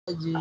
जी।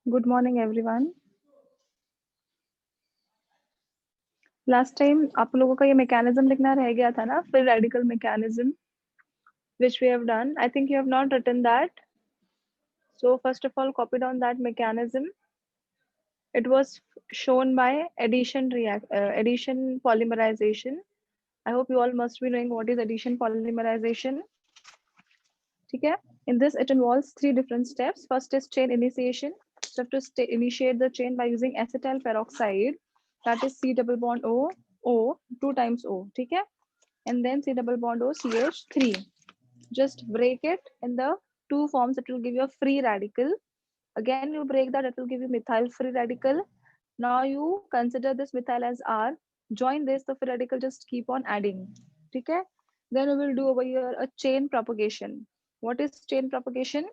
Good morning everyone. Last time आप लोगों का ये मैकेनिज्म लिखना रह गया था ना, फिर radical mechanism which we have done. I think you have not written that. So first of all, copy down that mechanism. It was shown by addition polymerization. I hope you all must be knowing what is addition polymerization. ठीक है? In this, it involves three different steps. First is chain initiation. So you have to initiate the chain by using acetyl peroxide. That is C double bond O, O, 2 times O. ठीक है? And then C double bond O, CH3. Just break it in the two forms. It will give you a free radical. Again, you break that, it will give you methyl free radical. Now you consider this methyl as R. Join this, the free radical just keep on adding. Okay? Then we will do over here a chain propagation. What is chain propagation?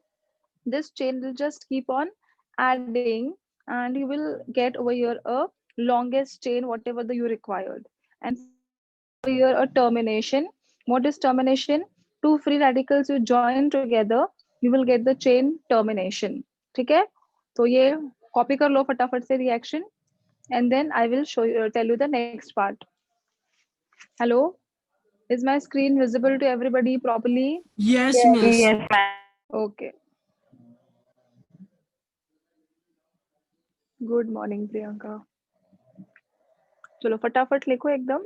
This chain will just keep on adding and you will get over here a longest chain, whatever the you required. And over here a termination. What is termination? Two free radicals you join together, you will get the chain termination. ठीक है? तो ये copy कर लो फटाफट से reaction and then I will show you, tell you the next part. Hello, is my screen visible to everybody properly? Yes, Yes. miss. Yes, ma'am. Okay. Good morning Priyanka. चलो फटाफट लिखो एकदम।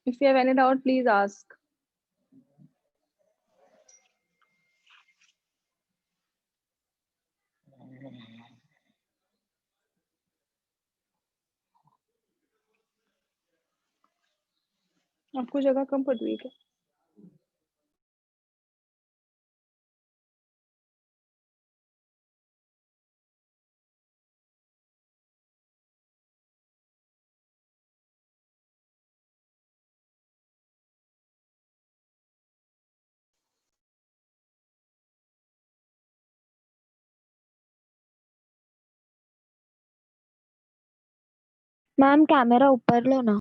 If you have any doubt, please ask. आपको जगह कम पड़ रही है क्या? मैम कैमरा ऊपर लो ना।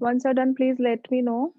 Once you're done, please let me know.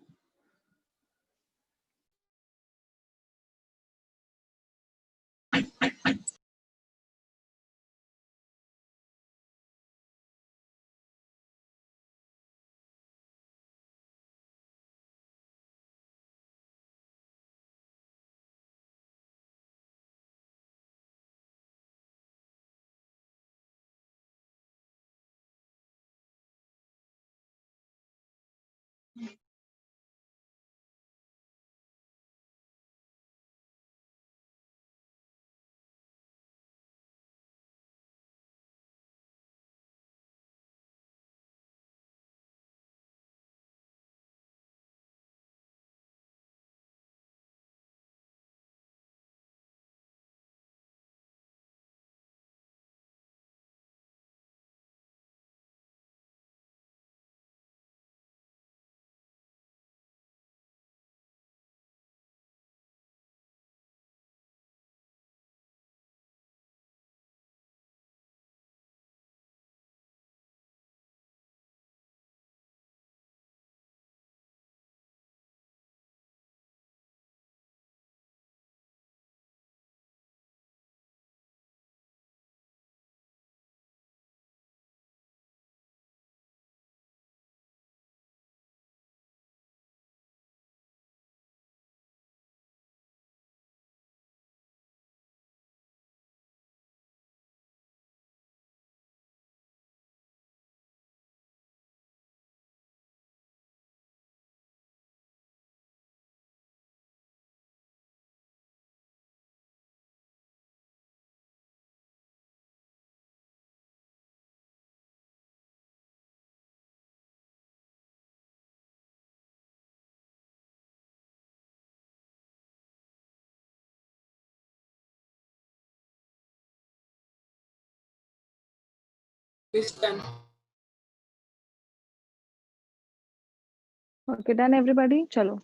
Okay, done everybody? Chalo.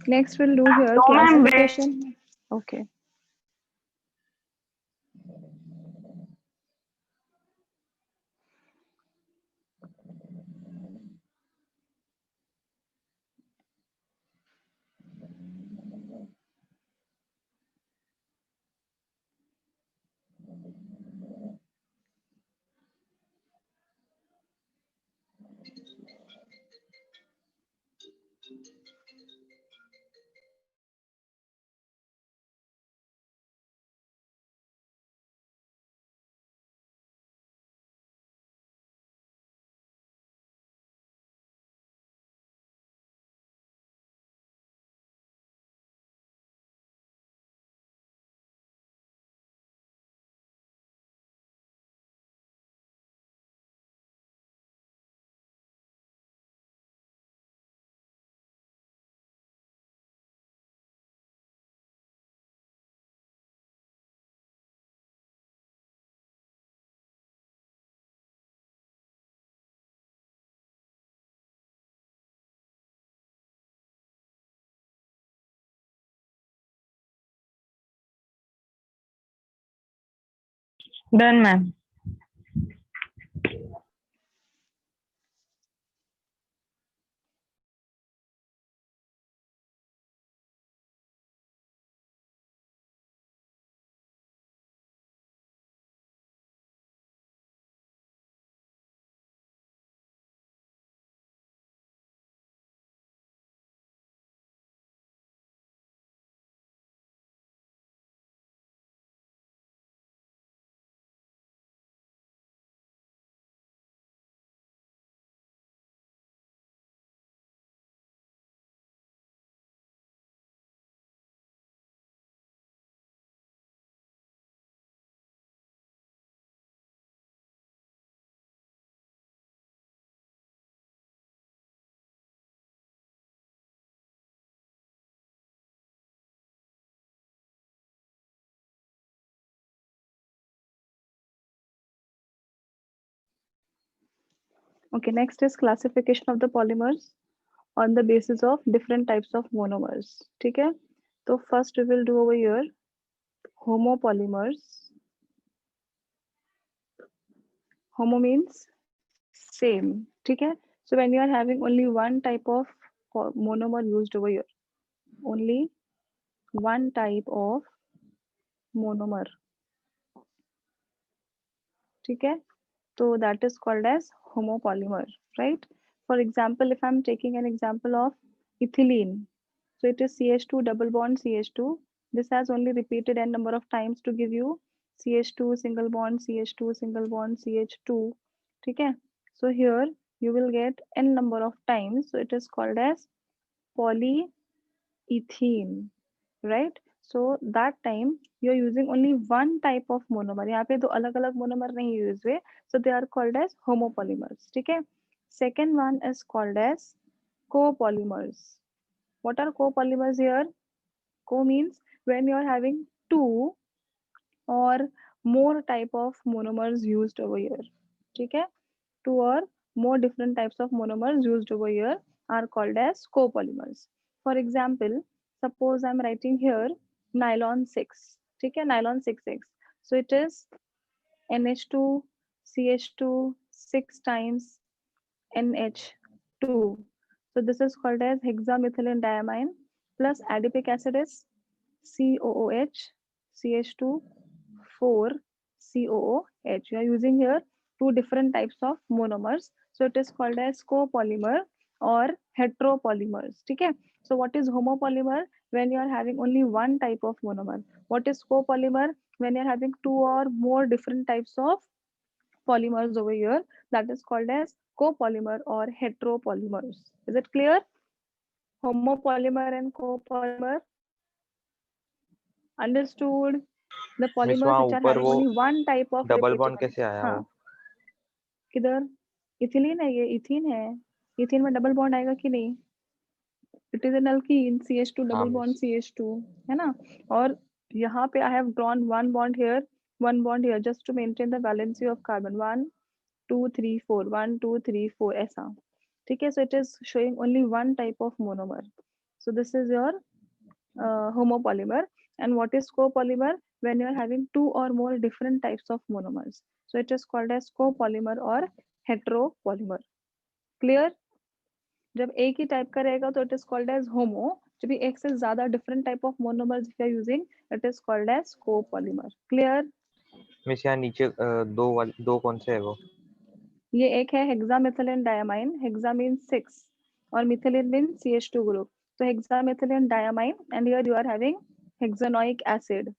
Next we'll do here तो ma'am classification. Okay. Done ma'am. Okay, next is classification of the polymers on the basis of different types of monomers. ठीक है, तो first we will do over here homopolymers. Homo means same. ठीक है, so when you are having only one type of monomer used over here, only one type of monomer, ठीक है, so that is called as homopolymer, right? For example, if I'm taking an example of ethylene, so it is CH2 double bond CH2. This has only repeated n number of times to give you CH2 single bond CH2 single bond CH2, ठीक है, so here you will get n number of times, so it is called as polyethene, right? So that time you're using only one type of monomer, यहाँ पे दो अलग अलग monomer नहीं use हुए, so they are called as homopolymers, ठीक है. Second one is called as copolymers. What are copolymers here? Co means when you are having two or more type of monomers used over here, ठीक है, two or more different types of monomers used over here are called as copolymers. For example, suppose I'm writing here nylon 6, ठीक है, nylon 6x, so it is NH2 CH2 6 times NH2, so this is called as hexamethylene diamine, plus adipic acid is COOH CH2 4 COOH. You are using here two different types of monomers, so it is called as copolymer or heteropolymers, ठीक है. So what is homopolymer? When you are having only one type of monomer. What is copolymer? When you are having two or more different types of polymers over here, that is called as copolymer or heteropolymers. Is it clear? Homopolymer and copolymer. Understood? The miss polymers वहाँ which are ऊपर having वो only one type of double repeated. Bond कैसे आया हाँ, वो? किधर? Ethylene है, ये इथीन है. इथीन में डबल बॉन्ड आएगा कि नहीं? It is an alkyne CH2 हाँ डबल बॉन्ड मिस. CH2, है ना. और यहाँ पे I have drawn one bond here, one bond here, just to maintain the valency of carbon. 1 2 3 4 1 2 3 4 ऐसा, ठीक है. So it is showing only one type of monomer, so this is your homopolymer. And what is copolymer? When you are having two or more different types of monomers, so it is called as copolymer or heteropolymer. Clear? जब एक ही type का रहेगा तो it is called as homo, जब एक से ज्यादा different type of monomers if you are using, it is called as copolymer. Clear? Miss यहाँ नीचे दो कौन से है वो? ये एक है हेक्सामेथिलीन डायमाइन, हेक्सा मींस 6 और मिथिलीन मींस CH2 ग्रुप, तो hexamethylene diamine and here you are having hexanoic acid,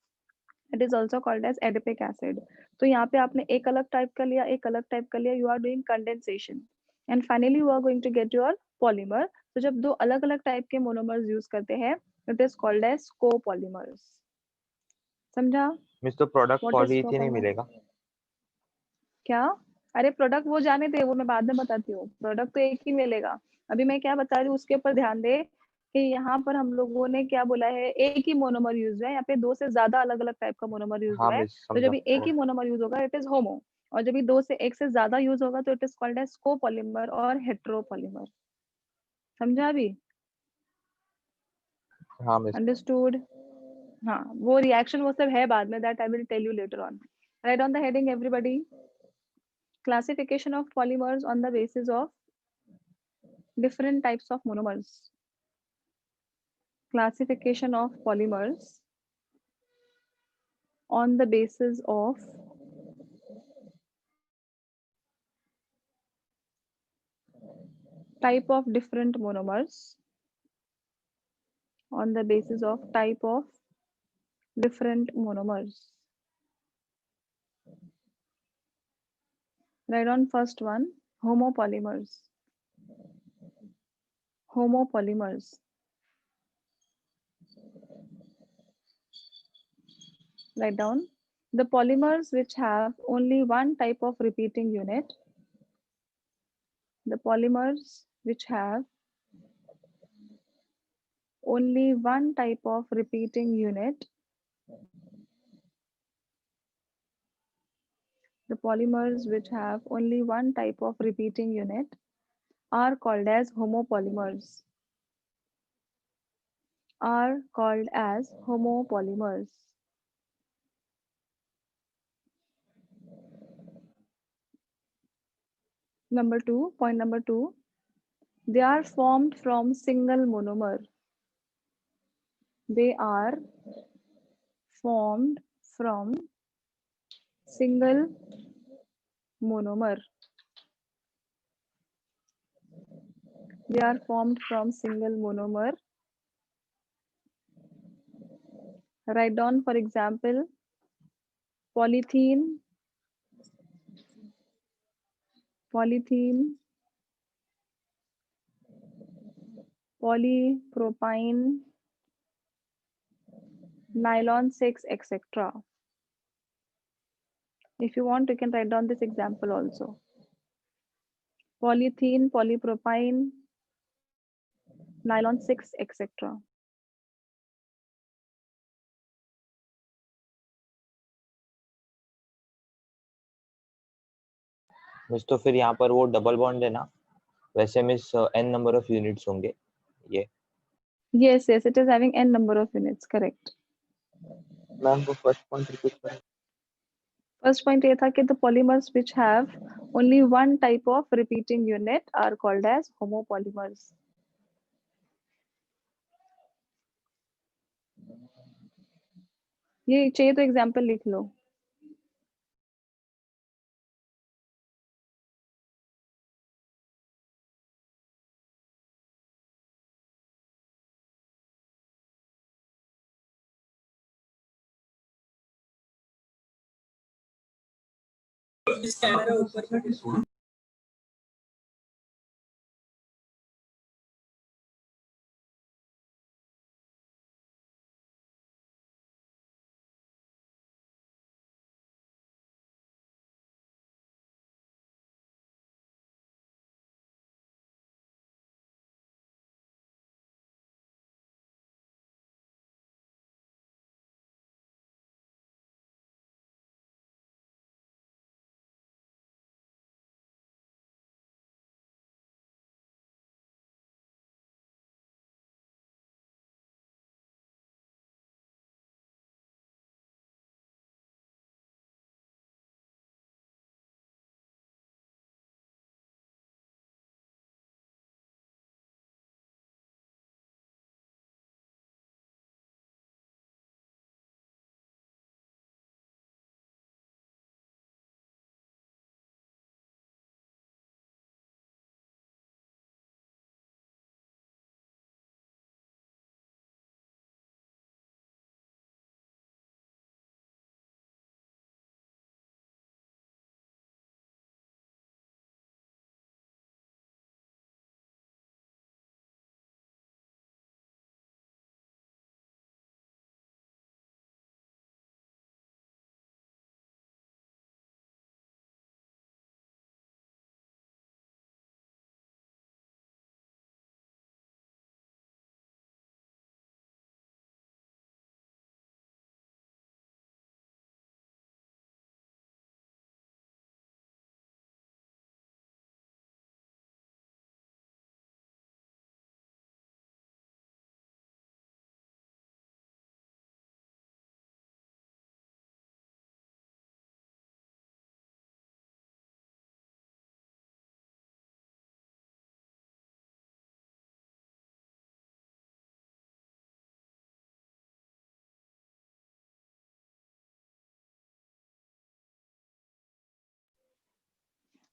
it is also called as adipic acid. तो यहाँ पे आपने एक अलग टाइप का लिया, एक अलग टाइप का लिया, you are doing condensation and finally you are going to get your polymer. तो जब दो अलग अलग टाइप के मोनोमर्स यूज करते हैं, it is called as copolymers. समझा? मिस तो प्रोडक्ट व्हाट इज पॉलीइथीन ही कोपॉलीमर? मिलेगा? क्या? अरे प्रोडक्ट वो जाने दे, वो मैं बाद में बताती हूँ. प्रोडक्ट तो एक ही मिलेगा. अभी मैं क्या बता रही हूँ उसके ऊपर ध्यान दे कि यहाँ पर हम लोगों ने क्या बोला है, एक ही मोनोमर यूज हुआ है, यहाँ पे दो से ज्यादा अलग अलग टाइप का मोनोमर यूज हाँ हुआ है. मिस तो जब समझा. भी एक ही मोनोमर यूज होगा इट इज होमो, और जब भी दो से एक से ज्यादा यूज होगा तो it is called as copolymer और हेटेरोपॉलीमर. समझा अभी? हाँ मिस. अंडरस्टूड? हाँ, वो रिएक्शन वो सब है बाद में, that I will tell you later on. Write on the heading, everybody. Classification of polymers on the basis of different types of monomers. Classification of polymers on the basis of type of different monomers. On the basis of type of different monomers. Write on first one, homopolymers. Homopolymers. Write down the polymers which have only one type of repeating unit. The polymers which have only one type of repeating unit. The polymers which have only one type of repeating unit are called as homopolymers. Are called as homopolymers. Point number two, they are formed from single monomer. They are formed from single monomer. They are formed from single monomer. Write down, for example, polythene, polypropyne, nylon 6, etc. If you want, you can write down this example also. Polythene, polypropyne, nylon 6, etc. Miss तो फिर यहाँ पर वो double bond है ना, वैसे miss n number of units होंगे ये. Yes, it is having n number of units, correct. Ma'am वो फर्स्ट पॉइंट रिपीट करें. First point ये था कि the polymers which have only one type of repeating unit are called as homopolymers. ये चाहिए तो एग्जाम्पल लिख लो.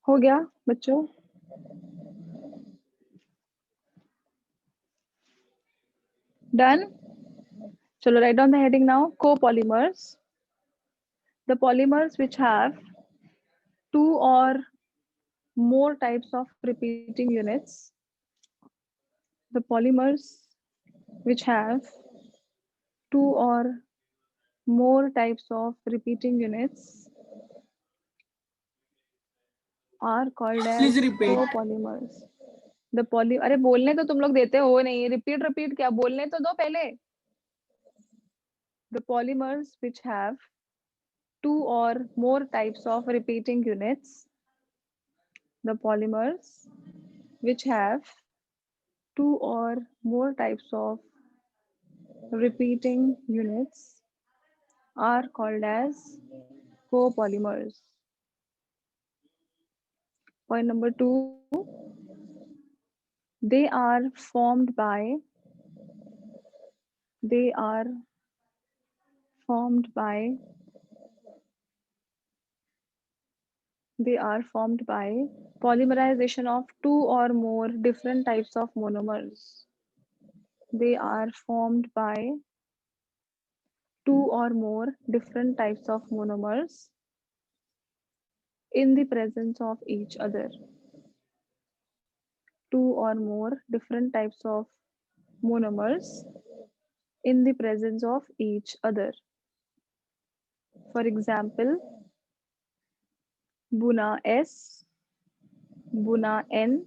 हो गया बच्चों? Done? Chalo, write down the heading now. Copolymers. The polymers which have two or more types of repeating units. The polymers which have two or more types of repeating units are called as Please repeat. copolymers. The अरे बोलने तो तुम लोग देते हो नहीं, repeat क्या, बोलने तो दो पहले. The polymers which have two or more types of repeating units. The polymers which have two or more types of repeating units are called as copolymers. Point number 2, they are formed by polymerization of two or more different types of monomers. They are formed by two or more different types of monomers in the presence of each other. Two or more different types of monomers in the presence of each other. For example, Buna S, Buna N,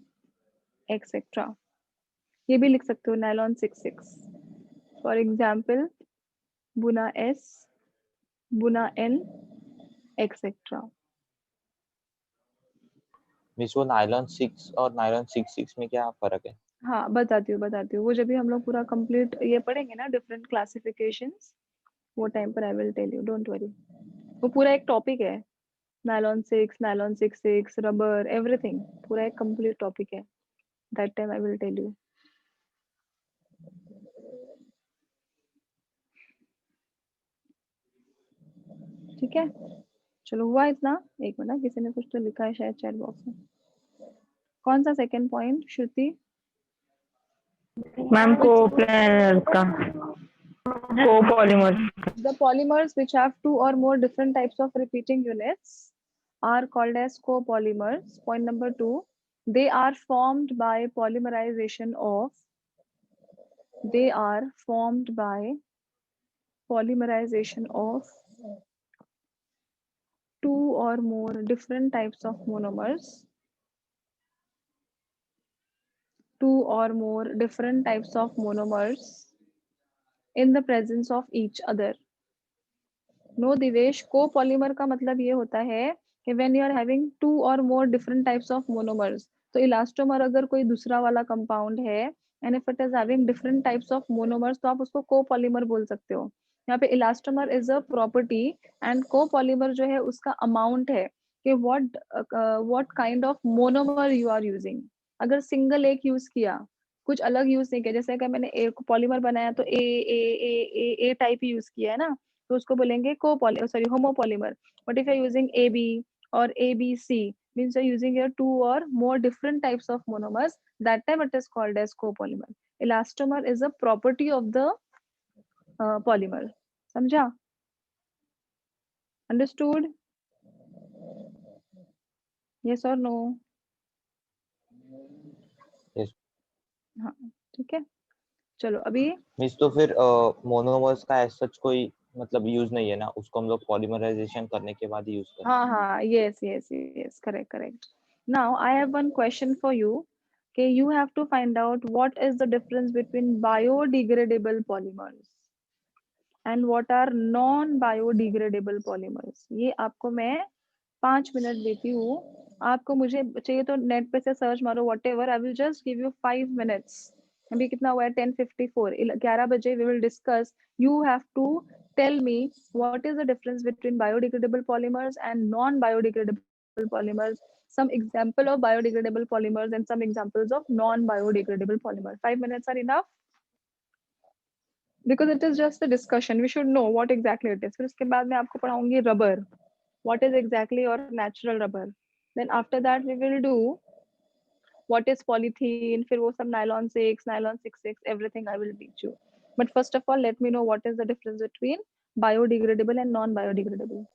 etc. ये भी लिख सकते हो nylon 6,6. For example, Buna S, Buna N, etc. Miss वो nylon 6 और nylon 6 में क्या फर्क है? हाँ बताती हूँ वो जब भी हम लोग पूरा कंप्लीट ये पढ़ेंगे ना डिफरेंट क्लासिफिकेशंस, वो टाइम पर I will tell you, don't worry. वो पूरा एक टॉपिक है, नायलॉन 6, नायलॉन 6,6, रबर, एवरीथिंग, पूरा एक कंप्लीट टॉपिक है. That time I will tell you. ठीक है, चलो हुआ इतना. एक मिनट, किसी ने कुछ तो लिखा है शायद चैट बॉक्स में. कौन सा सेकंड पॉइंट श्रुति? मैम कोप्लानर्स का, copolymers. The polymers which have two or more different types of repeating units are called as copolymers. Point number 2, they are formed by polymerization of two or more different types of monomers. Two or more different types of monomers in the presence of each other. No Divesh, copolymer का मतलब ये होता है कि when you are having two or more different types of monomers, तो elastomer अगर कोई दूसरा वाला कंपाउंड है and if it is having different types of monomers, तो आप उसको कोपॉलीमर बोल सकते हो. यहाँ पे elastomer is a property and copolymer जो है उसका अमाउंट है कि what kind of monomer you are using. अगर सिंगल एक यूज किया, कुछ अलग यूज नहीं किया, जैसे अगर मैंने एक पॉलीमर बनाया तो ए टाइप ही यूज किया है ना, तो उसको बोलेंगे homopolymer. But if you are using AB और ABC means you're using your two or more different types of monomers, that time it is called as copolymer. Elastomer is a property of the polymer. समझा? Understood? Yes or no? Yes. हाँ ठीक है, चलो अभी. Miss तो फिर monomers का as such कोई मतलब यूज नहीं है ना, उसको हम लोग पॉलीमराइजेशन करने के बाद ही यूज करते हैं. हाँ, yes, correct. Now I have one question for you. Okay, you have to find out what is the difference between biodegradable polymers and what are non-biodegradable polymers. ये आपको मैं 5 मिनट देती हूँ. आपको मुझे चाहिए तो नेट पे से सर्च मारो, whatever. I will just give you 5 minutes. अभी कितना हुआ है? 10:54. 11 बजे we will discuss. You have to tell me what is the difference between biodegradable polymers and non-biodegradable polymers. Some example of biodegradable polymers and some examples of non-biodegradable polymers. 5 minutes are enough? Because it is just a discussion, we should know what exactly it is. फिर उसके बाद मैं आपको पढ़ाऊंगी rubber. What is exactly your natural rubber? Then after that we will do what is polythene, फिर वो सब nylon 6, nylon 6, everything I will teach you. But first of all, let me know what is the difference between biodegradable and non-biodegradable.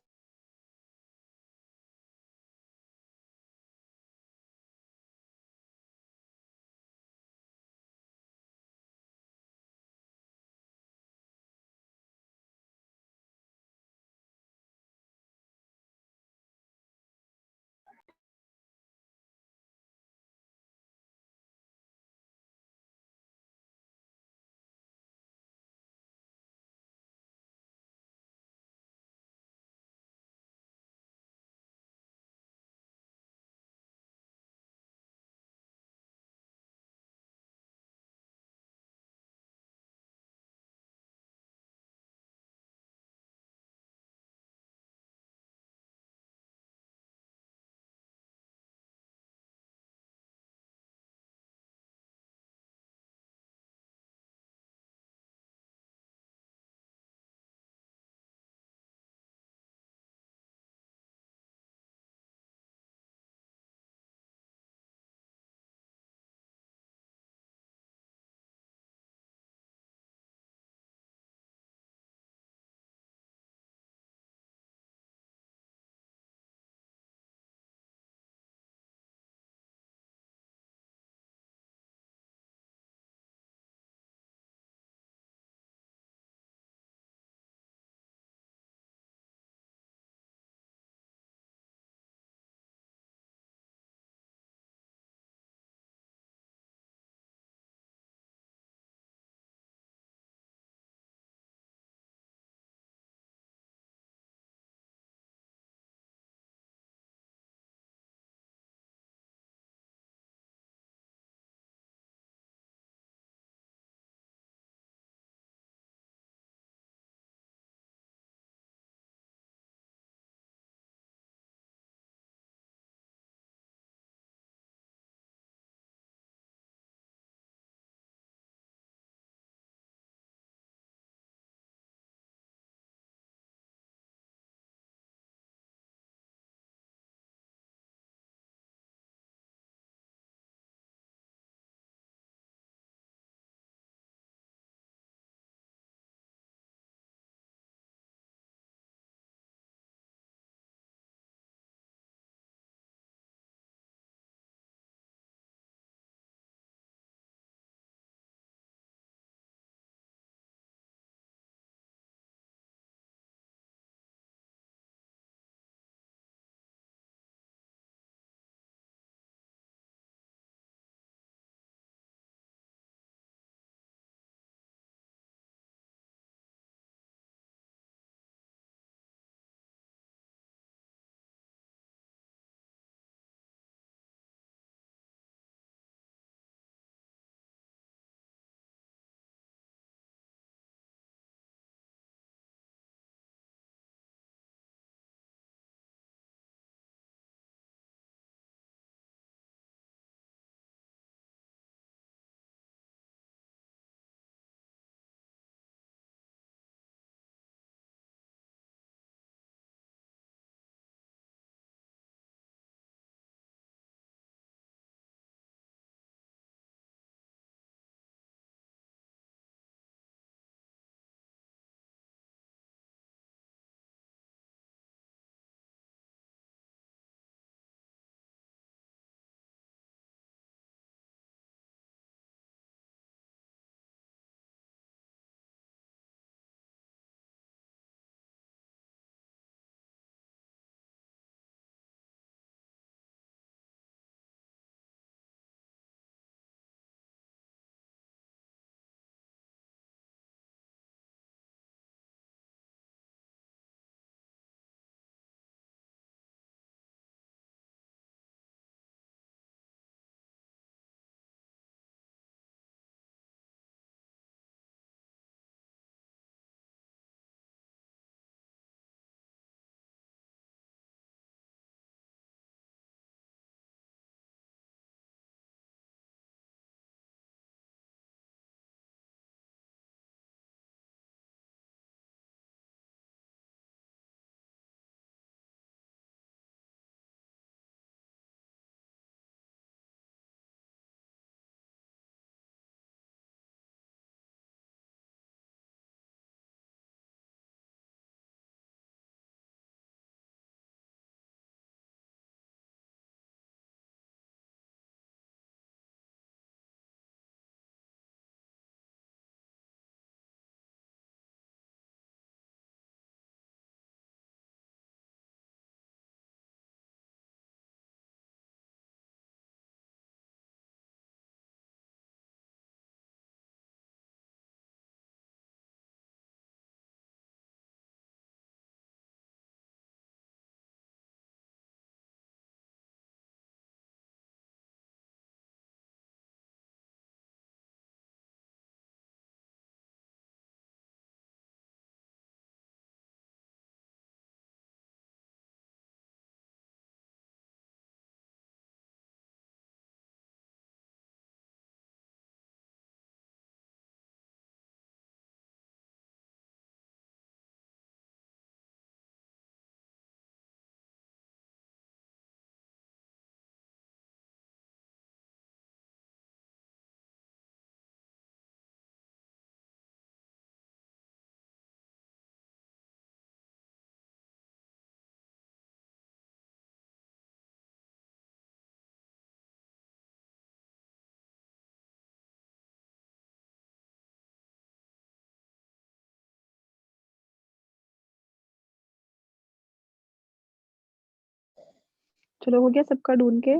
चलो हो गया सबका ढूंढ के?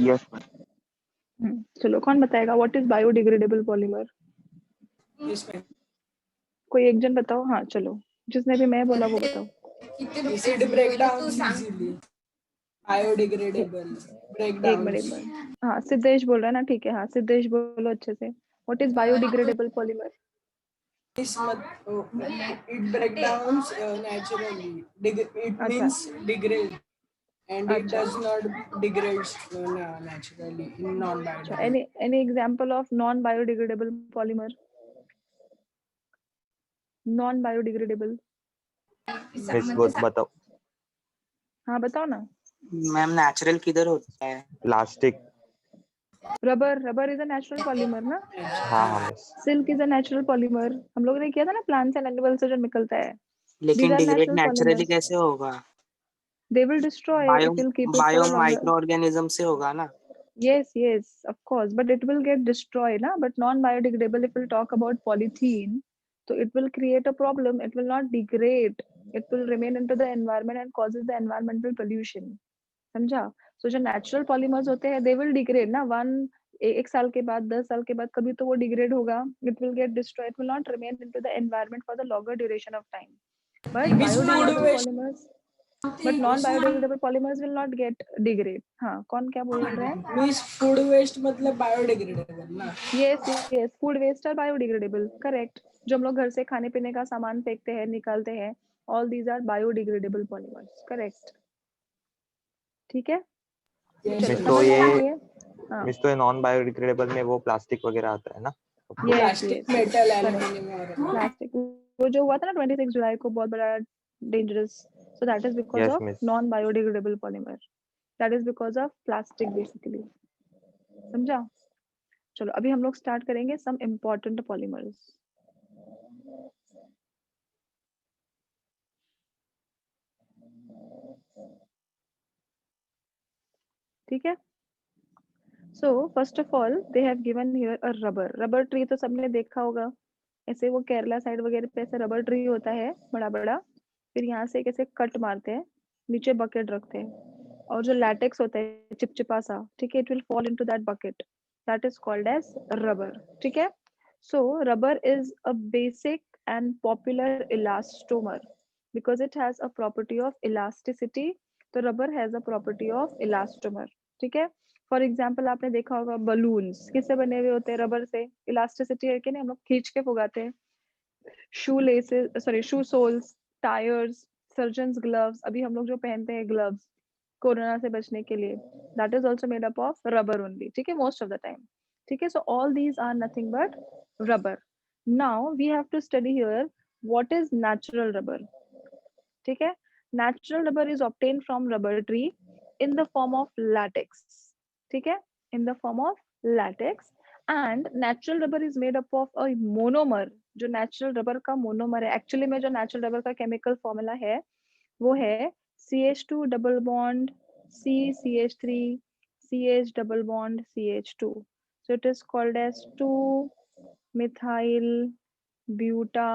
Yes चलो कौन बताएगा व्हाट इज बायोडिग्रेडेबल पॉलीमर? कोई एक जन बताओ। हाँ चलो, जिसने भी मैं बोला वो बताओ। It break down easily. Biodegradable. Break एक down. मिनट। हाँ सिद्धेश बोल रहा है ना, ठीक है। हाँ सिद्धेश बोलो अच्छे से। What is biodegradable polymer? It break down naturally. It अच्छा means degrade, and it अच्छा does not degrade naturally in अच्छा। non-biodegradable. Any example of non biodegradable polymer? Non biodegradable. Miss बताओ। हाँ बताओ ना। मैम नेचुरल किधर होता है? Plastic. Rubber is a natural polymer ना। हाँ miss. Silk is a natural polymer. हम लोग ने किया था ना, प्लांट्स एंड एनिमल्स से जो निकलता है। These लेकिन are degrade natural naturally polymers. कैसे होगा? They will destroy. Bio It will keep it for bio a longer. Micro organism से होगा ना? Yes, of course. But it will get destroyed, na? But non-biodegradable, if we'll talk about polythene, so it will create a problem. It will not degrade. It will remain into the environment and causes the environmental pollution. समझा? So जो natural polymers होते हैं, they will degrade ना। एक साल के बाद, 10 साल के बाद कभी तो वो degrade होगा. It will get destroyed. It will not remain into the environment for the longer duration of time. But biodegradable polymers. But non-biodegradable polymers will not get degrade. हाँ कौन क्या बोल रहा है? Means food waste मतलब biodegradable ना? Yes. Food waste are biodegradable. Correct. जो हम लोग घर से खाने पीने का सामान फेंकते हैं, निकालते हैं, all these are biodegradable polymers. Correct. ठीक है? चलो मिस तो समझ में आ ये गई है? हाँ। मिस तो ये नॉन बायोडिग्रेडेबल में वो प्लास्टिक वगैरह आता है ना? Yes. Plastic, metal, Correct. aluminum और Plastic. वो जो हुआ था ना 26 जुलाई को, बहुत बड़ा dangerous. So that is because Yes, of miss. non-biodegradable polymer. That is because of plastic basically. समझा? चलो अभी हम लोग स्टार्ट करेंगे some important polymers. ठीक है? So first of all they have given here a rubber tree तो सबने देखा होगा। ऐसे वो केरला साइड वगैरह पे ऐसे रबर ट्री होता है बड़ा बड़ा, फिर यहाँ से एक ऐसे कट मारते हैं, नीचे बकेट रखते हैं, और जो लैटेक्स होता है चिपचिपा सा, ठीक है, it will fall into that bucket, that is called as rubber. ठीक है? So rubber is a basic and popular elastomer because it has a property of elasticity. तो rubber has a property of elastomer. ठीक है? For example आपने देखा होगा balloons किससे बने हुए होते हैं? रबर से। इलास्टिसिटी है कि नहीं, हम लोग खींच के फुगाते हैं। शू सोल्स, टायर्स, सर्जन्स ग्लव्स, अभी हम लोग जो पहनते हैं ग्लव्स कोरोना से बचने के लिए, that is also made up of rubber only. ठीक है? Most of the time. ठीक है? So all these are nothing but rubber. Now we have to study here what is natural rubber. ठीक है? Natural rubber is obtain from rubber tree in the form of latex. ठीक है? In the form of latex. And natural rubber is made up of a monomer. जो natural rubber का monomer है, actually में जो natural rubber का chemical formula है वो है CH2 double bond CCH3 CH double bond CH2। so it is called as 2 methyl buta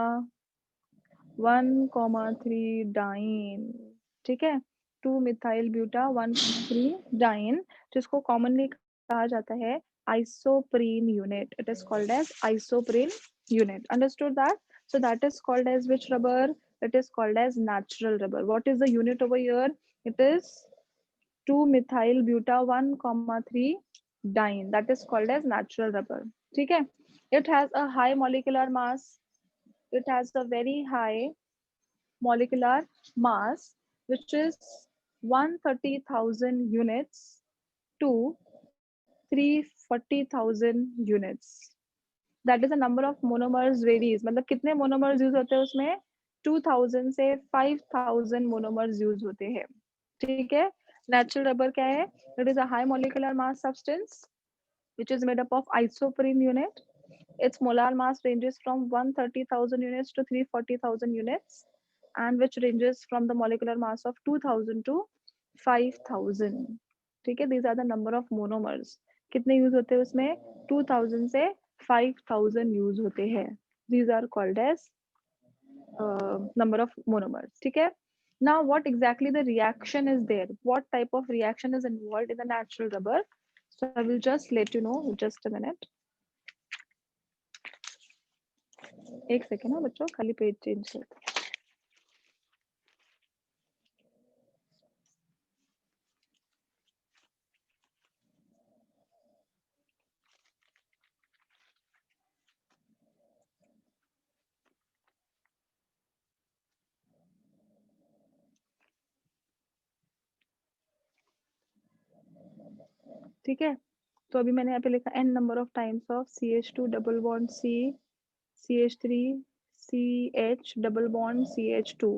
1,3 diene. ठीक है? 2 मिथाइल ब्यूटा 1,3 डाइन, जिसको कॉमनली कहा जाता है isoprene unit. It is called as isoprene unit. Understood that? So that is called as which rubber? It is called as natural rubber. What is the unit over here? It is 2 methyl buta 1,3 dine. That is called as natural rubber. ठीक है? It has a high molecular mass. It has a very high molecular mass, which is 130,000 units to 340,000 units. That is the number of monomers varies. मतलब कितने monomers use होते हैं उसमें? 2000 से 5000 monomers use होते हैं। ठीक है? नेचुरल रबर क्या है? It is a high molecular mass substance which is made up of isoprene unit. Its molar mass ranges from 130,000 units to 340,000 units, and which ranges from the molecular mass of 2000 to 5000. ठीक है? These are the number of monomers. कितने use होते हैं उसमें? 2000 से 5000 use होते हैं। These are called as number of monomers. ठीक है? Now, what exactly the reaction is there? What type of reaction is involved in the natural rubber? So I will just let you know. Just a minute. एक second ना बच्चों, खाली page change कर। ठीक है, तो अभी मैंने यहाँ पे लिखा n number of times of CH2 double bond C CH3 CH double bond CH2।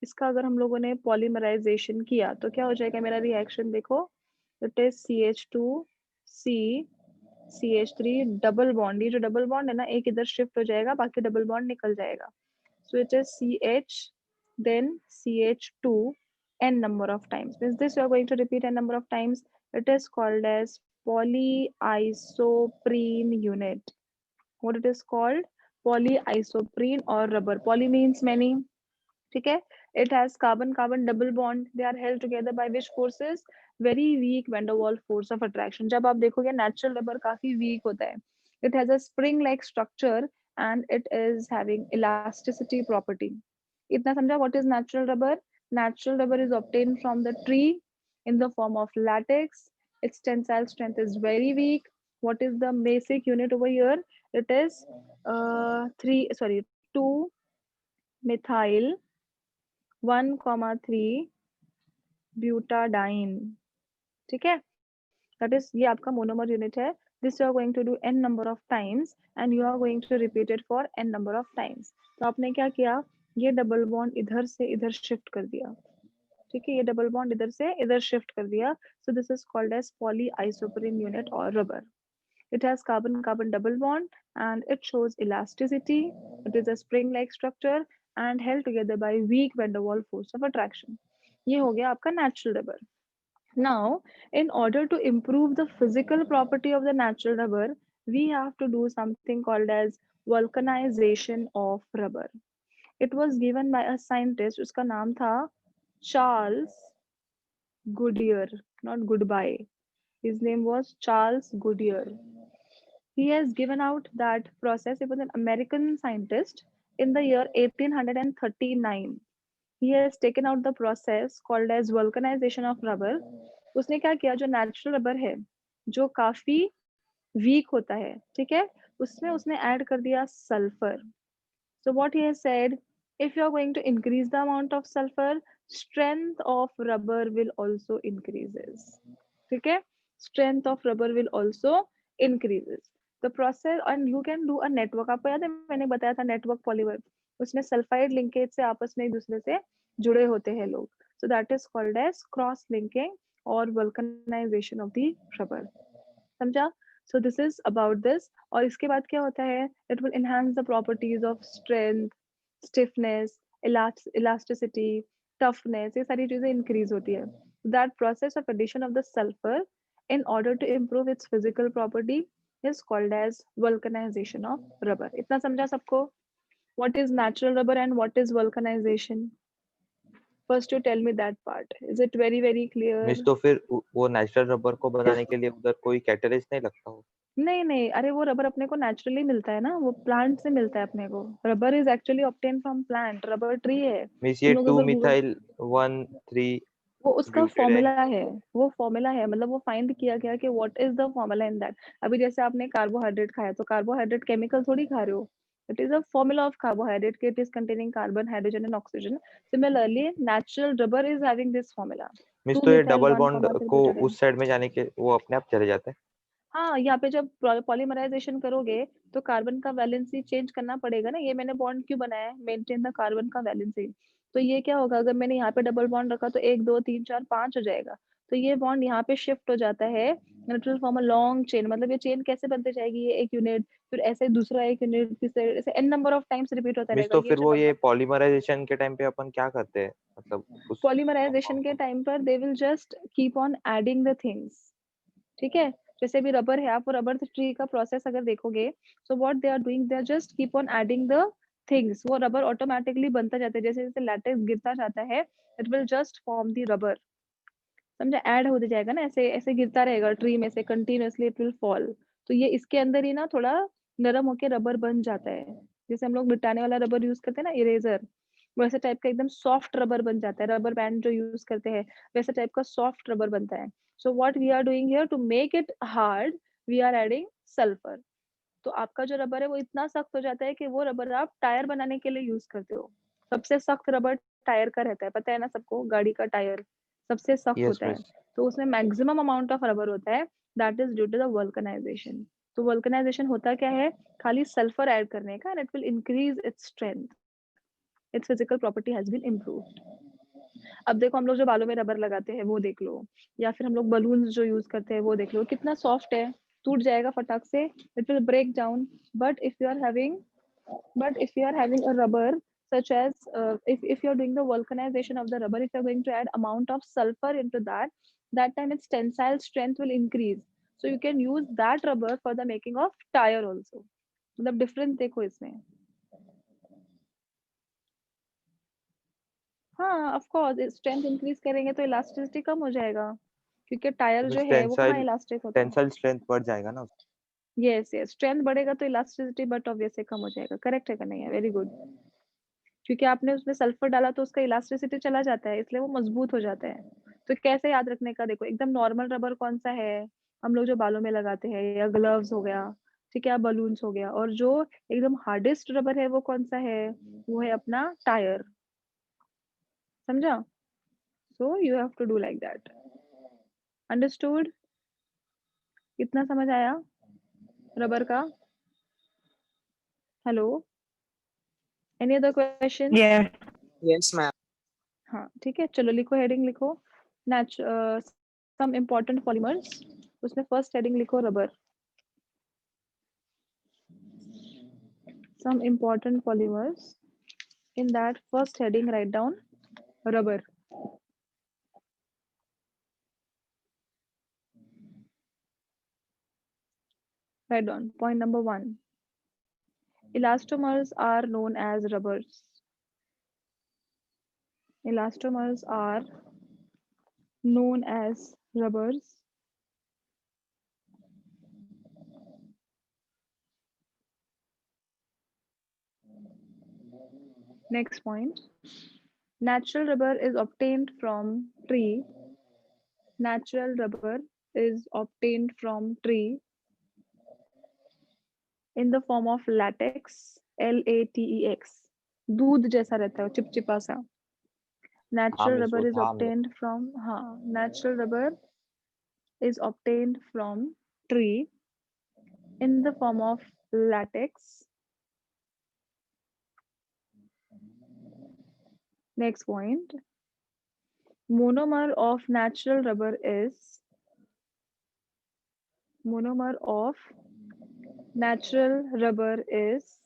इसका अगर हम लोगों ने पॉलीमराइजेशन किया तो क्या हो जाएगा मेरा रिएक्शन? देखो, it is CH2 C CH3 double bond. ये जो डबल बॉन्ड है ना, एक इधर शिफ्ट हो जाएगा, बाकी डबल बॉन्ड निकल जाएगा। So it is CH, then CH2 n number of times. Means this you are going to repeat n number of times. It is called as polyisoprene unit. What it is called? Polyisoprene or rubber. Poly means many. ठीक है, it has carbon carbon double bond. They are held together by which forces? Very weak van der Waals force of attraction. जब आप देखोगे natural rubber काफी weak होता है. It has a spring like structure and it is having elasticity property. इतना समझा? What is natural rubber? Natural rubber is obtained from the tree in the form of latex. Its tensile strength is very weak. What is the basic unit over here? It is 2 methyl 1,3 butadiene. ठीक है, that is, ये आपका monomer unit है। This you are going to do n number of times and you are going to repeat it for n number of times. तो आपने क्या किया? ये डबल बॉन्ड इधर से इधर शिफ्ट कर दिया। ठीक है, ये डबल बॉन्ड इधर से इधर शिफ्ट कर दिया। So this is called as polyisoprene unit और rubber. It has carbon-carbon double bond and it shows elasticity. It is a spring-like structure and held together by weak van der Waals force of attraction. ये हो गया आपका natural rubber. Now, in order to improve the physical property of the natural rubber, we have to do something called as vulcanization of rubber. It was given by a scientist. उसका नाम था Charles Goodyear, not Goodbye. His name was Charles Goodyear. He has given out that process. He was an American scientist in the year 1839. He has taken out the process called as vulcanization of rubber. उसने क्या किया? जो natural rubber है, जो काफी weak होता है, ठीक है, उसमें उसने add कर दिया sulfur. So what he has said, if you are going to increase the amount of sulfur, strength of rubber will also increases. ठीक है, strength of rubber will also increases. The process, and you can do a network. आपको याद है मैंने बताया था network polymer, उसमें sulphide linkage से आपस में एक दूसरे से जुड़े होते हैं लोग. So that is called as cross linking or vulcanization of the rubber. समझा? So this is about this. और इसके बाद क्या होता है? It will enhance the properties of strength, stiffness, elasticity, toughness. ये सारी चीजें increase होती है. That process of addition of the sulfur in order to improve its physical property is called as vulcanization of rubber. इतना समझा सबको? What is natural rubber and what is vulcanization? First you tell me that part. Is it very very clear? Miss तो फिर वो natural rubber को बनाने के लिए उधर कोई कैटलिस्ट नहीं लगता हो? नहीं नहीं, अरे वो रबर अपने को नेचुरली मिलता है ना, वो प्लांट से मिलता है अपने को. Rubber is actually obtain from plant. Rubber tree है. मिस ये तुम लोग 2 अगर गूगल, मिथाइल 1,3 वो उसका ब्यूटेडाइन फॉर्मूला है. वो फॉर्मूला है, मतलब वो फाइंड किया गया कि what is the formula in that. अभी जैसे आपने कार्बोहाइड्रेट खाया तो कार्बोहाइड्रेट केमिकल थोड़ी खा रहे हो. It is a formula of carbohydrate. It is containing carbon, hydrogen and oxygen. Similarly natural rubber is having this formula. Miss 2 तो ये मिथाइल डबल 1, बॉन्ड 3 को ब्यूटाडाइन. उस साइड में जाने के वो अपने आप चले जाते हैं? हाँ, यहाँ पे जब पॉलीमराइजेशन करोगे तो कार्बन का वैलेंसी चेंज करना पड़ेगा ना. ये मैंने बॉन्ड क्यों बनाया है? मेंटेन द कार्बन का वैलेंसी. तो ये क्या होगा, अगर मैंने यहाँ पे डबल बॉन्ड रखा तो 1 2 3 4 5 हो जाएगा. तो ये बॉन्ड यहाँ पे शिफ्ट हो जाता है. It will form a long chain. मतलब ये चेन कैसे बनते जाएगी? ये एक यूनिट, फिर ऐसे दूसरा एक यूनिट, फिर ऐसे n number of times repeat होता मिस रहेगा. तो ये फिर जो वो ये नंबर पॉलीमराइजेशन के टाइम पे अपन क्या करते हैं, मतलब उस पॉलीमराइजेशन के टाइम पर they will just keep on adding the things. ठीक है, जैसे भी रबर है, आप वो रबर ट्री का प्रोसेस अगर देखोगे, so what they are doing, they are just keep on adding the things, वो रबर ऑटोमेटिकली बनता जाता है, जैसे जैसे लैटेक्स गिरता जाता है it will just form the rubber, समझा, ऐड होते जाएगा ना, ऐसे ऐसे गिरता रहेगा ट्री में से कंटिन्यूअसली इट विल फॉल। तो ये इसके अंदर ही ना थोड़ा नरम होके रबर बन जाता है, जैसे हम लोग मिटाने वाला रबर यूज करते हैं ना, इरेजर, वैसे टाइप का एकदम सॉफ्ट रबर बन जाता है, रबर बैंड जो यूज करते हैं वैसे टाइप का सॉफ्ट रबर बनता है। So what we are doing here to make it hard, we are adding sulphur. तो आपका जो रबर है वो इतना सख्त हो जाता है कि वो रबर आप टायर बनाने के लिए यूज करते हो। सबसे सख्त रबर टायर का रहता है, पता है ना सबको, गाड़ी का टायर सबसे सख्त यस होता है, मिस। तो उसमें मैक्सिमम अमाउंट ऑफ रबर होता है, that is due to the vulcanisation. तो वल्कनाइजेशन होता क्या है, खाली सल्फर ऐड करने का, and it will increase its strength, its physical property has been improved. अब देखो हम लोग जो बालों में रबर लगाते हैं वो देख लो, या फिर हम लोग बलून्स जो यूज करते हैं वो देख लो, कितना सॉफ्ट है, टूट जाएगा फटाक से, it will break down. But if you are having but if you are having a rubber such as if you are doing the vulcanization of the rubber, if you are going to add amount of sulfur into that, that time its tensile strength will increase, so you can use that rubber for the making of tire also। मतलब difference देखो इसमें। हाँ of course strength increase करेंगे तो elasticity कम हो जाएगा, क्योंकि tyre जो मिस है वो कहाँ टेंसाइल इलास्टिक होता है। टेंसाइल स्ट्रेंथ बढ़ जाएगा ना। यस यस, स्ट्रेंथ बढ़ेगा तो इलास्टिसिटी बट ऑब्वियसली कम हो जाएगा, करेक्ट है कि नहीं है, वेरी गुड। क्योंकि आपने उसमें सल्फर डाला तो उसका इलास्टिसिटी चला जाता है, इसलिए वो मजबूत हो जाता है। तो कैसे याद रखने का, देखो एकदम नॉर्मल रबर कौन सा है, हम लोग जो बालों में लगाते हैं, या ग्लव्स हो गया, ठीक है, या बलून्स हो गया, और जो एकदम हार्डेस्ट रबर है वो कौन सा है, वो है अपना टायर, समझा। So you have to do like that, understood, कितना समझ आया रबर का। Hello, any other question. Yes. Yes, ma'am. हाँ ठीक है, चलो लिखो, हेडिंग लिखो, सम इम्पोर्टेंट पॉलीमर्स, उसमें फर्स्ट हेडिंग लिखो rubber, some important polymers, in that first heading write down rubber। Write down point number 1, elastomers are known as rubbers, elastomers are known as rubbers। Next point, natural rubber is obtained from tree, natural rubber is obtained from tree in the form of latex, latex, दूध जैसा रहता है, चिपचिपा सा। हाँ Natural miss rubber वो is था हम लोग। obtained from, हाँ, natural rubber is obtained from tree in the form of latex। Next point, monomer of natural rubber is, monomer of natural rubber is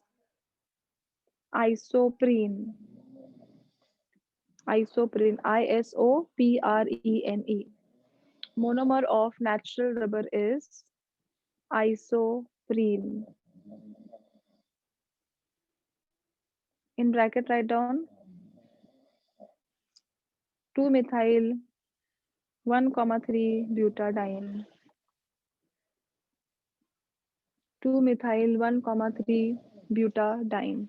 isoprene, isoprene, isoprene, monomer of natural rubber is isoprene। In bracket write down 2-methyl 1,3 butadiene, 2-methyl 1,3 butadiene।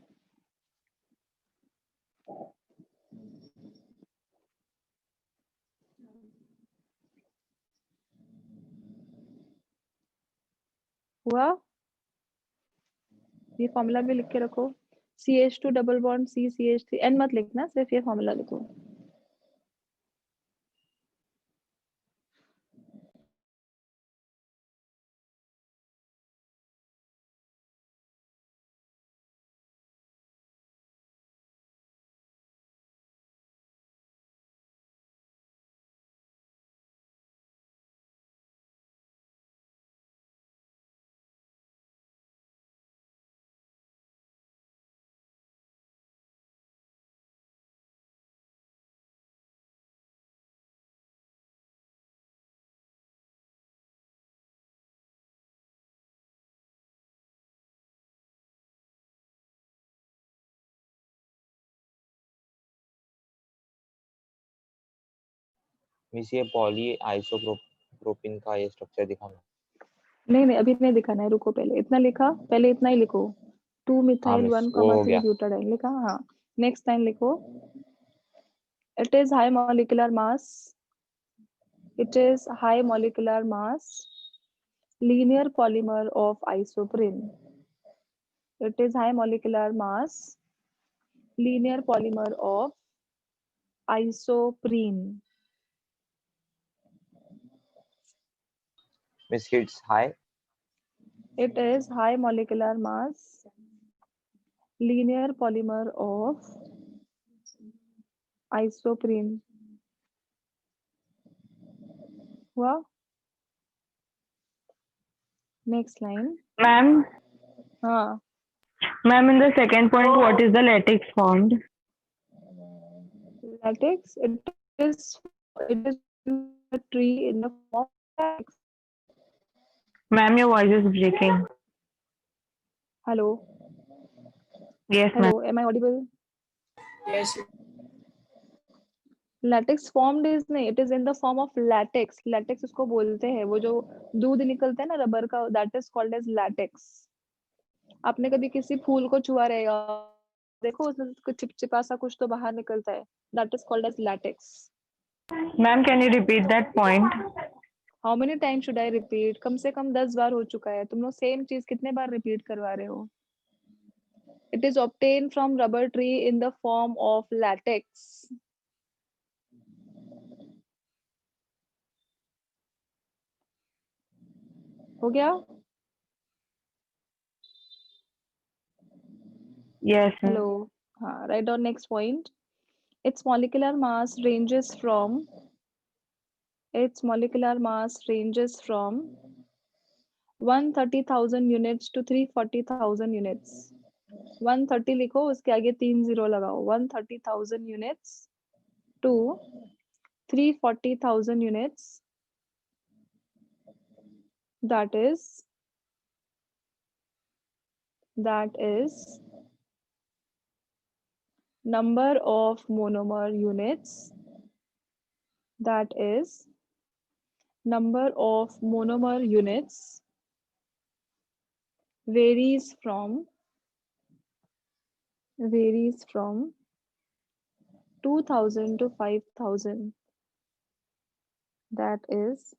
हुआ, ये formula भी लिख के रखो, CH2 double bond CCH3, N मत लिखना, सिर्फ ये फॉर्मूला लिखो। मिस ये पॉली आइसोप्रोपिन का ये स्ट्रक्चर दिखाना। नहीं अभी नहीं दिखाना है, रुको पहले इतना लिखा, पहले इतना ही लिखो, 2 मिथाइल मिस 1 वो हो 3 गया। ब्यूटाडाइन लिखा। हाँ, नेक्स्ट लाइन लिखो, it is high molecular mass, it is high molecular mass linear polymer of isoprene. It is high molecular mass linear polymer of isoprene. Miss hits high. It is high molecular mass linear polymer of isoprene. हुआ? Next line. Ma'am, हाँ, in the second point, what is the latex formed? latex. It is a tree in the form of latex. Ma'am, your voice is breaking. Hello. Yes, ma'am. Hello. Am I audible? Yes. Latex formed is नहीं, it is in the form of latex. Latex उसको बोलते हैं, वो जो दूध निकलता है ना रबर का, that is called as latex. आपने कभी किसी फूल को छुआ रहेगा, देखो उसमें कुछ चिपचिपा सा कुछ तो बाहर निकलता है, that is called as latex. Ma'am, can you repeat that point? How many time should I repeat? कम से कम 10 बार हो चुका है, तुम लोग सेम चीज कितने बार रिपीट करवा रहे हो? It is obtain from rubber tree in the form of latex. हो गया? Yes, ma'am. हेलो। हाँ, write down next point. its molecular mass ranges from 130,000 units to 340,000 units। 130 लिखो, उसके आगे 3 जीरो लगाओ। 130,000 units to 340,000 units, that is number of monomer units, that is number of monomer units varies from 2,000 to 5,000, that is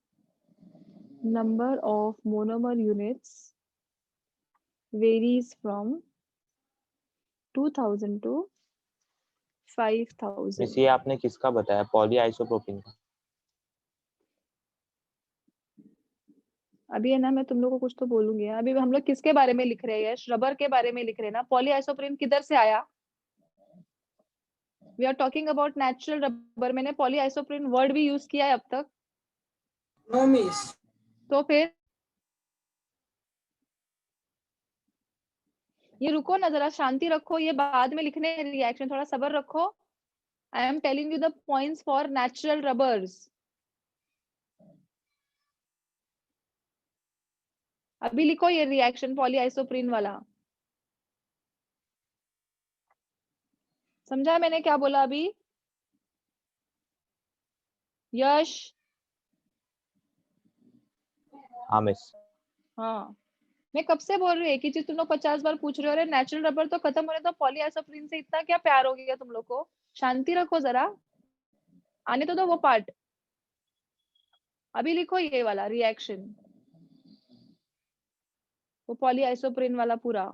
number of monomer units varies from 2,000 to miss 5,000। ये आपने किसका बताया, poly आइसोप्रोपिन का? अभी है ना, मैं तुम लोग को कुछ तो बोलूंगी। अभी हम लोग किसके बारे में लिख रहे हैं? यश, रबर के बारे में लिख रहे हैं ना। पॉली आइसोप्रीन किधर से आया? We are talking about natural rubber. मैंने पॉली आइसोप्रीन वर्ड भी यूज किया है अब तक? No, miss. तो फिर ये रुको ना, जरा शांति रखो, ये बाद में लिखने रिएक्शन, थोड़ा सब्र रखो। I am telling you the points for natural rubbers. अभी लिखो ये रिएक्शन पॉली आइसोप्रीन वाला। समझा मैंने क्या बोला अभी? यश? हाँ मिस। हाँ, मैं कब से बोल रही हूँ, एक ही चीज तुम लोग 50 बार पूछ रहे हो। अरे नेचुरल रबर तो खत्म हो रहा है, तो पॉली आइसोप्रीन से इतना क्या प्यार हो गया तुम लोग को? शांति रखो जरा, आने तो दो वो पार्ट। अभी लिखो ये वाला रिएक्शन, वो पॉली आइसोप्रीन वाला पूरा।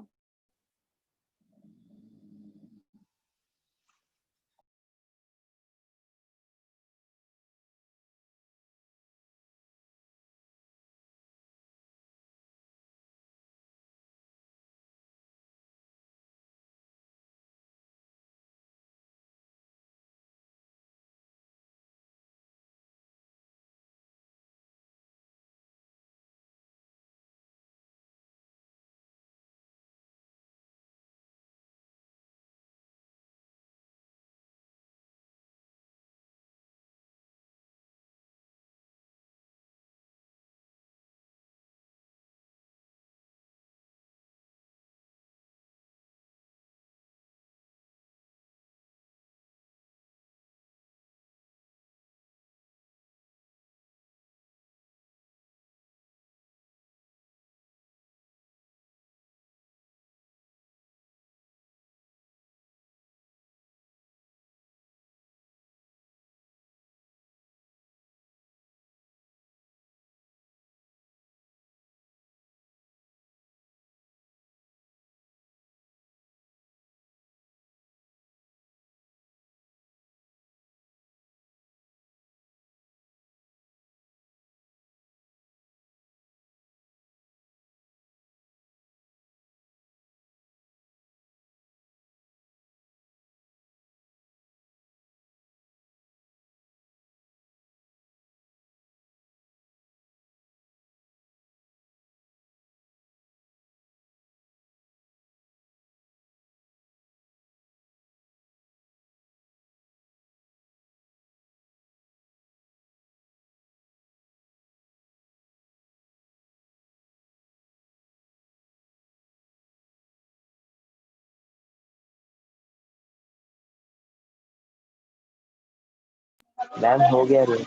मैम हो गया रे।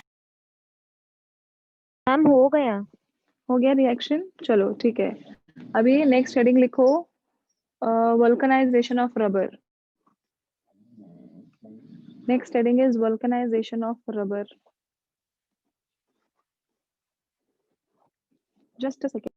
मैम हो गया। हो गया रिएक्शन, चलो ठीक है। अभी नेक्स्ट हेडिंग लिखो, vulcanisation of rubber. Next heading is vulcanisation of rubber. Just a second.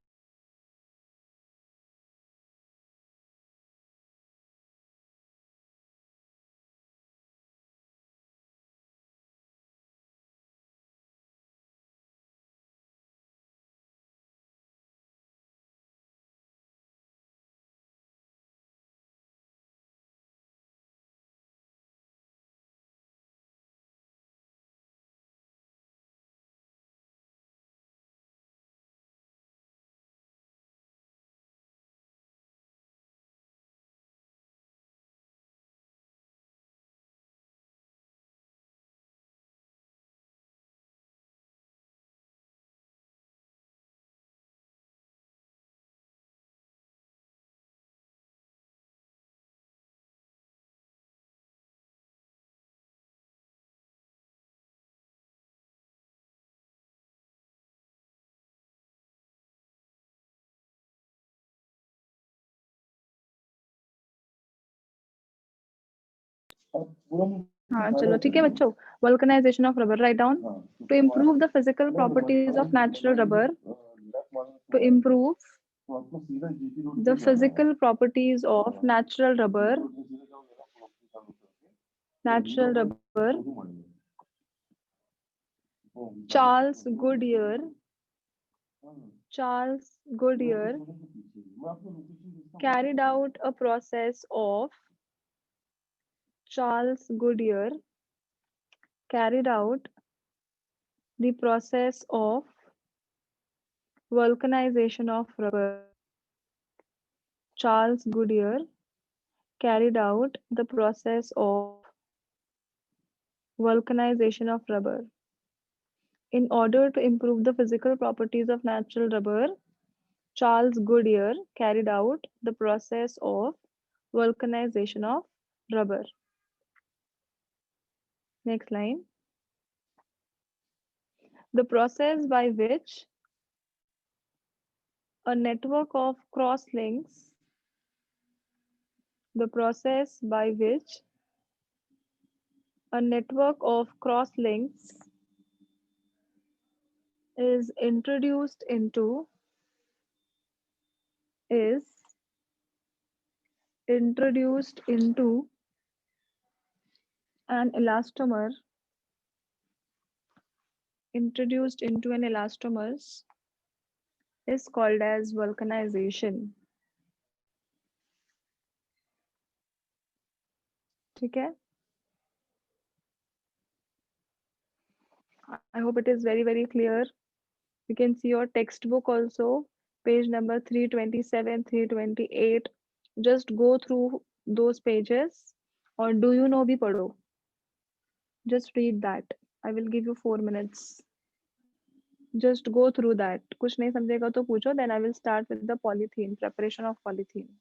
हाँ चलो ठीक है बच्चों। Vulcanisation of rubber, write down. To improve the physical properties of natural rubber, to improve the physical properties of natural rubber, Charles Goodyear carried out a process of the process of vulcanization of rubber. Charles Goodyear carried out the process of vulcanization of rubber. In order to improve the physical properties of natural rubber, Charles Goodyear carried out the process of vulcanization of rubber. Next line. The process by which a network of crosslinks is introduced into an elastomer is called as vulcanization. ठीक है? I hope it is very, very clear. You can see your textbook also, page number 327, 328. Just go through those pages. Or do you know bhi padho? Just read that. I will give you 4 minutes. Just go through that. कुछ नहीं समझेगा तो पूछो. Then I will start with the polythene, preparation of polythene.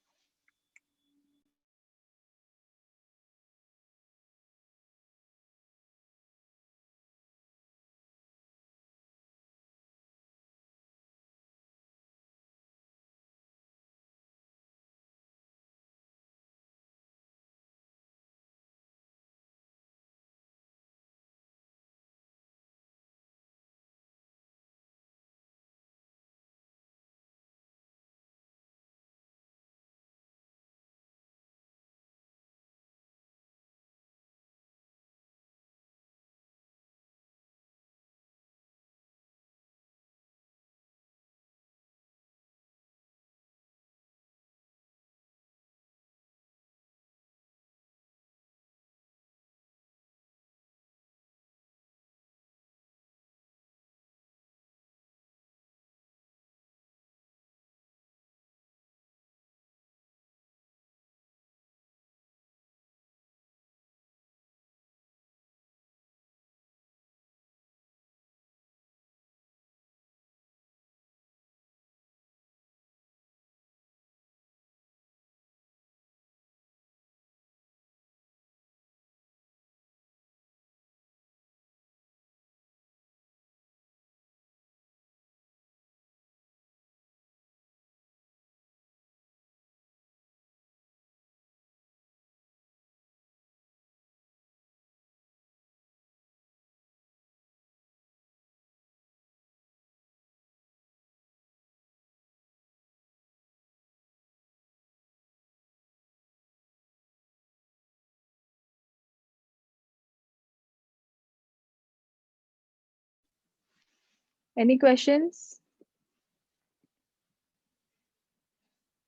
Any questions?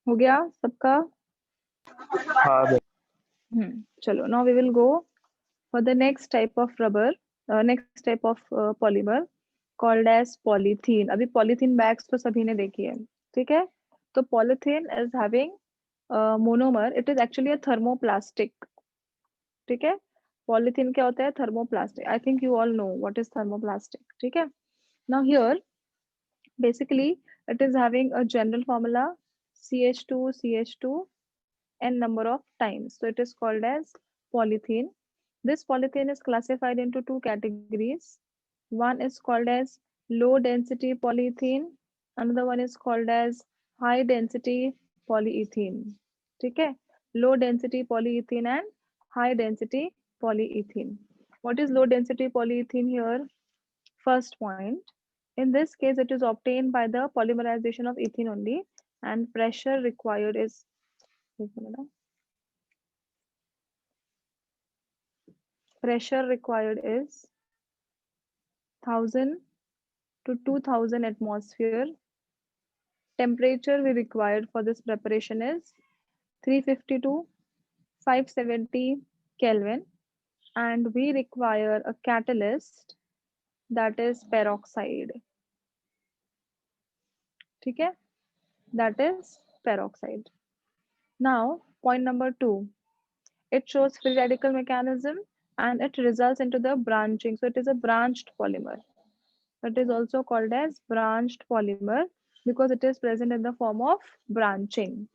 हो गया सबका? चलो, now we will go for the next type of rubber, next type of polymer called as polythene. अभी polythene bags तो सभी ने देखी है, ठीक है? तो polythene is having monomer. It is actually a thermoplastic. ठीक है? Polythene क्या होता है? Thermoplastic. I think you all know what is thermoplastic. ठीक है? Now here, basically, it is having a general formula CH2 n number of times. So it is called as polythene. This polythene is classified into two categories. One is called as low density polyethylene. Another one is called as high density polyethylene. ठीक है? Low density polyethylene and high density polyethylene. What is low density polyethylene here? First point. In this case, it is obtained by the polymerization of ethene only, and pressure required is pressure required is 1000 to 2000 atmosphere. Temperature we required for this preparation is 350 to 570 Kelvin, and we require a catalyst that is peroxide. ठीक है? That is peroxide. Now, point number 2. It shows free radical mechanism and it results into the branching. So it is a branched polymer. It is also called as branched polymer because it is present in the form of branching.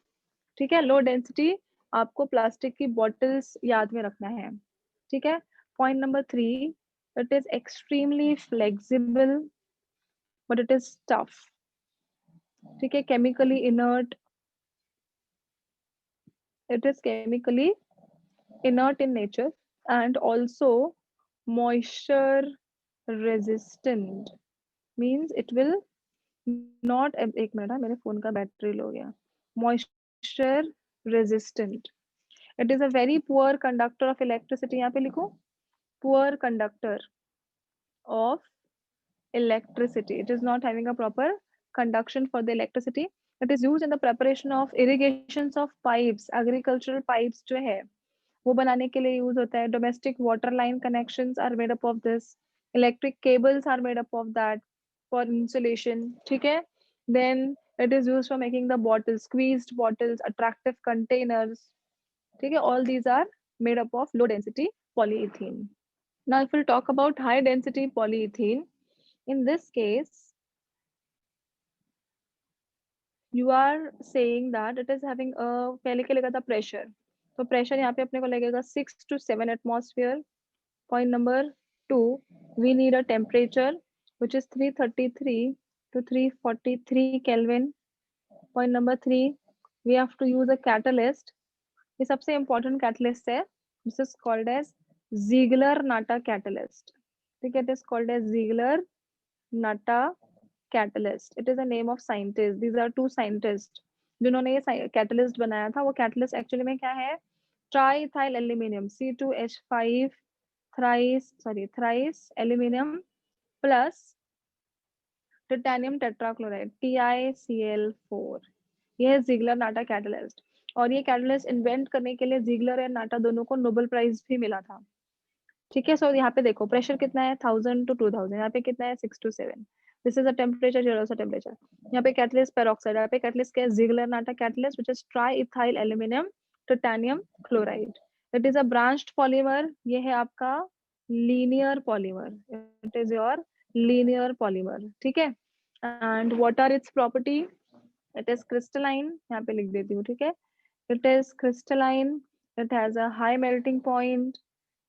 ठीक है? Low density आपको plastic की bottles याद में रखना है. ठीक है? Point number 3. It is extremely flexible, but it is tough. ठीक है? Chemically inert. It is chemically inert in nature and also moisture resistant. Means it will not, एक मिनट, मेरे फोन का बैटरी लो गया. Moisture resistant. It is a very poor conductor of electricity. यहाँ पे लिखो, poor conductor of electricity. It is not having a proper conduction for the electricity. It is used in the preparation of irrigations of pipes. Agricultural pipes जो है वो बनाने के लिए use होता है. Domestic water line connections are made up of this. Electric cables are made up of that for insulation. ठीक है? Then it is used for making the bottles, squeezed bottles, attractive containers. ठीक है? All these are made up of low density polyethylene. Now, if we'll talk about high density polyethylene, in this case, you are saying that it is having a, पहले क्या लगा था, pressure. तो pressure यहाँ पे अपने को लगेगा 6 to 7 atmosphere. Point number 2, we need a temperature which is 333 to 343 Kelvin. Point number 3, we have to use a catalyst. ये सबसे important catalyst है. This is called as Ziegler-Natta catalyst. ठीक है? It is called as Ziegler-Natta catalyst. It is a name of scientist. These are two scientists जिन्होंने ये catalyst बनाया था. वो catalyst actually में क्या है? Triethyl aluminium, C2H5 thrice aluminium plus titanium tetrachloride, TiCl4. ये है Ziegler-Natta catalyst. और ये catalyst invent करने के लिए Ziegler और Natta दोनों को Nobel Prize भी मिला था. ठीक है? So यहाँ पे देखो प्रेशर कितना है, 1000 to 2000. यहाँ पे कितना है, 6 to 7. This is a temperature, here also temperature. यहाँ पे catalyst peroxide, यहाँ पे catalyst क्या है, Ziegler-Natta catalyst, which is triethyl aluminium titanium chloride. It is a branched polymer. ये है आपका linear polymer. It is your linear polymer. ठीक है? And what are its property? It is crystalline. यहाँ पे लिख देती हूँ. ठीक है? It is crystalline. It has a high melting point.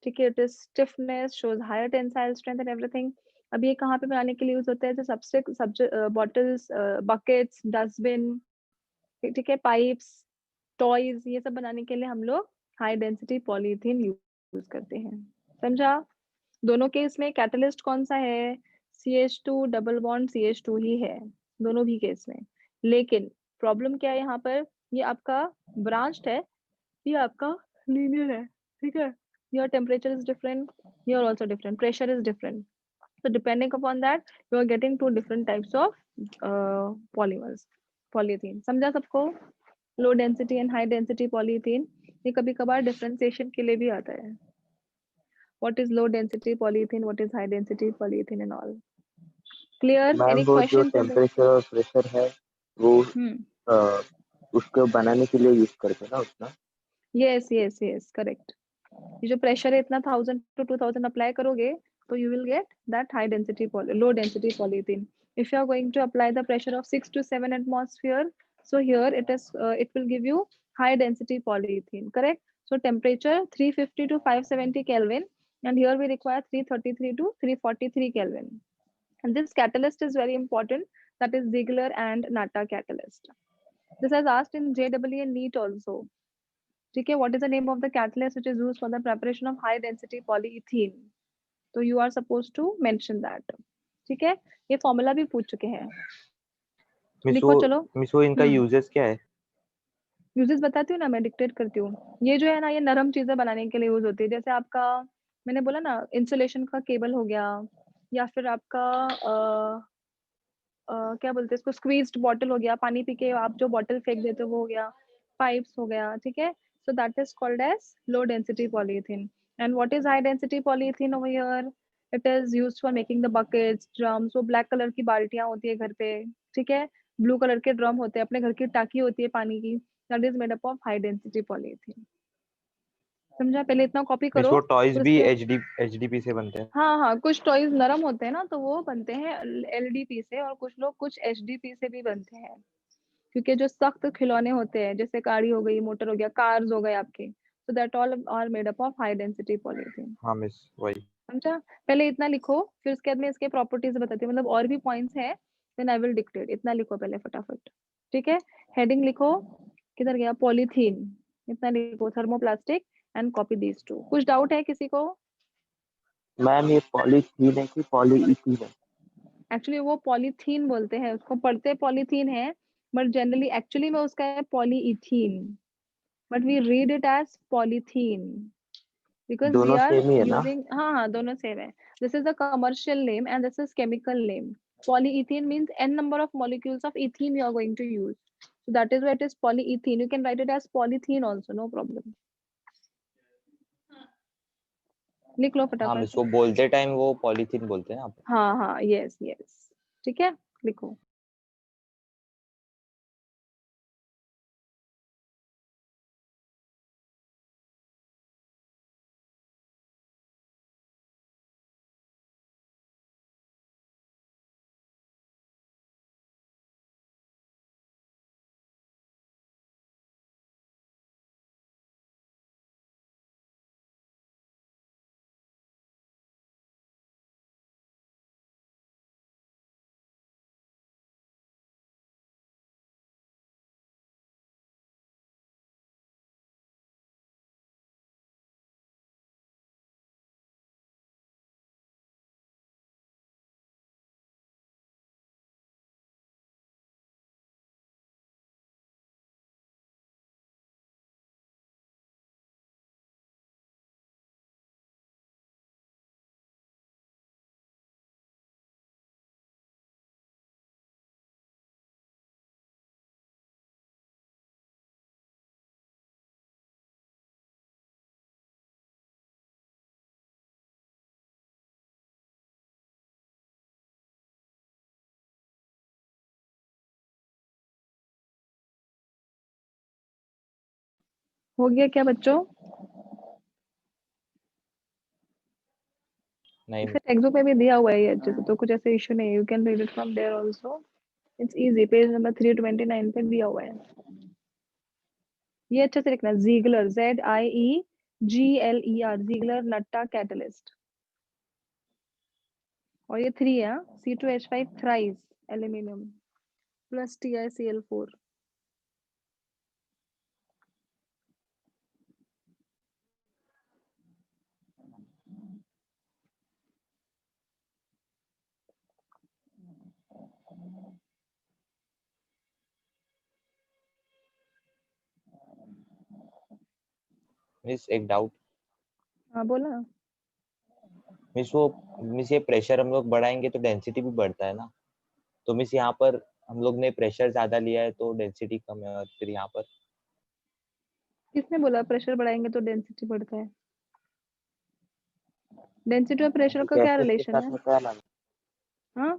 ठीक है? It is stiffness, shows higher tensile strength and everything. अब ये कहाँ पे बनाने के लिए यूज होता है? जो सबसे bottles, buckets, dustbin, ठीक है, pipes, toys, ये सब बनाने के लिए हम लोग high density polyethylene यूज करते हैं. समझा? दोनों केस में कैटलिस्ट कौन सा है? CH2 डबल बॉन्ड CH2 ही है दोनों भी केस में. लेकिन प्रॉब्लम क्या है यहाँ पर? ये आपका ब्रांच्ड है, ये आपका लीनियर है. ठीक है? Your temperature is different, here also different, pressure is different. So depending upon that, you are getting two different types of polymers, polyethylene. समझा सबको? Low density and high density polyethylene. ये कभी कभार differentiation के लिए भी आता है. What is low density polyethylene? What is high density polyethylene and all? Clear? Ma'am Any वो जो question? टेम्परेचर और प्रेशर है वो उसको बनाने के लिए यूज करते हैं ना उतना. Yes, correct. ये जो प्रेशर है इतना 1000 to 2000 अप्लाई करोगे तो you will get that high density low density polyethylene. If you are going to apply the pressure of 6 to 7 atmosphere, so here it will give you high density polyethylene, correct? So temperature 350 to 570 Kelvin, and here we require 333 to 343 Kelvin. And this catalyst is very important, that is Ziegler and Natta catalyst. This has asked in JEE and NEET also. ठीक है, what is the name of the catalyst which is used for the preparation of high density polyethylene? तो you are supposed to mention that. ठीक है, ये formula भी पूछ चुके हैं. लिखो चलो. मिसो इनका यूजेस क्या है? यूजेस बताती हूँ ना, मैं डिक्टेट करती हूँ. ये जो है ना, ये नरम चीजें बनाने के लिए यूज होती है. जैसे आपका, मैंने बोला ना, इंसुलेशन का केबल हो गया, या फिर आपका क्या बोलते हैं इसको, स्क्वीज्ड बॉटल हो गया, पानी पी के आप जो बॉटल फेंक देते हो वो हो गया, पाइप्स हो गया. ठीक है, so that is called as low density polyethylene. And what is high density polyethylene over here? It is used for making the buckets, drums. वो ब्लैक कलर की बाल्टियां होती है घर पे, ठीक है, ब्लू कलर के ड्रम होते हैं, अपने घर की टाकी होती है पानी की. That is made up of high density polyethylene. समझा? पहले इतना कॉपी करो. वो टॉयज फिर भी उसके एचडीपी से बनते हैं. हाँ, कुछ टॉयज नरम होते हैं ना, तो वो बनते हैं एलडीपी से, और कुछ लोग कुछ एचडीपी से भी बनते हैं. क्योंकि जो सख्त खिलौने होते हैं, जैसे गाड़ी हो गई, मोटर हो गया, कार्स हो गए आपके, so that all are made up of high density polyethylene. हाँ मिस, वही. समझा? पहले इतना लिखो, फिर उसके बाद में इसके प्रॉपर्टीज बताती हूँ, मतलब और भी पॉइंट्स हैं, देन आई विल डिक्टेट. इतना लिखो पहले फटाफट. ठीक है, हेडिंग लिखो. किधर गया? पॉलीथीन. इतना लिखो, thermoplastic, and copy these two. कुछ डाउट है किसी को? मैम ये पॉलीथीन है कि पॉलीइथीन है? एक्चुअली वो पॉलीथीन बोलते हैं उसको, पढ़ते पॉलीथीन है, बट जनरली एक्चुअली में उसका है polyethene, but we read it as polythene because we दोनों are सेम ही है ना? using, हाँ, दोनों सेम है. This is the commercial name and this is chemical name. Polyethylene means n number of molecules of ethene you are going to use, so that is why it is polyethylene. You can write it as polythene also, no problem. लिख लो हाँ फटाफट. Miss, वो बोलते time वो polythene बोलते हैं आप. हाँ, yes. ठीक है, लिखो. हो गया क्या बच्चों? नहीं फिर टेक्स्ट बुक में भी दिया हुआ है ये अच्छे से, तो कुछ ऐसे इशू नहीं है. You can read it from there also. It's easy. Page number 329 पे दिया हुआ है. ये अच्छे से लिखना, Ziegler, ZIEGLER, Ziegler Natta catalyst. और ये 3 है, C2H5 thrice aluminium plus TiCl4. Miss, एक डाउट. हाँ, बोला. मिस ये प्रेशर हम लोग बढ़ाएंगे तो डेंसिटी भी बढ़ता है ना, तो मिस यहाँ पर हम लोग ने प्रेशर ज्यादा लिया है तो डेंसिटी कम है, और फिर यहाँ पर किसने बोला प्रेशर बढ़ाएंगे तो डेंसिटी बढ़ता है? डेंसिटी और प्रेशर का क्या गैसेस के रिलेशन साथ है? में क्या लगा? हाँ,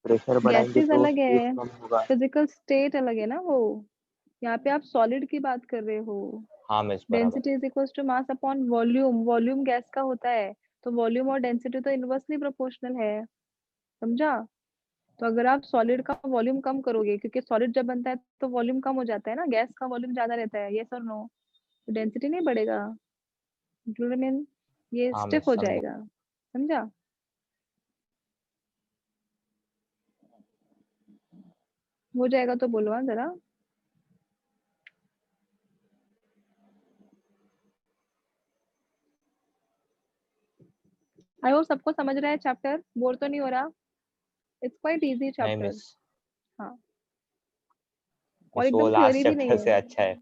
प्रेशर बढ़ाएंगे गैसेस तो अलग स्पेस है, कम होगा। फिजिकल स्टेट अलग है ना वो। यहाँ पे आप सॉलिड की बात कर रहे हो। हाँ मिस बराबर। Density is equal to mass upon volume. Volume gas का होता है, तो वॉल्यूम और डेंसिटी तो इनवर्सली प्रोपोर्शनल है, समझा? तो अगर आप सॉलिड का वॉल्यूम कम करोगे, क्योंकि सॉलिड जब बनता है तो वॉल्यूम कम हो जाता है ना, गैस का वॉल्यूम ज्यादा रहता है, यस और नो? तो डेंसिटी नहीं बढ़ेगा, मीन ये हाँ स्टिफ मिस हो समझा। जाएगा, समझा? हो जाएगा तो बोलो हाँ जरा। आई होप सबको समझ रहा है चैप्टर, बोर तो नहीं हो रहा? इट्स क्वाइट इजी नहीं चैप्टर। मिस, हाँ, और मिस वो एकदम लास्ट थियोरी भी नहीं चैप्टर है। से अच्छा है।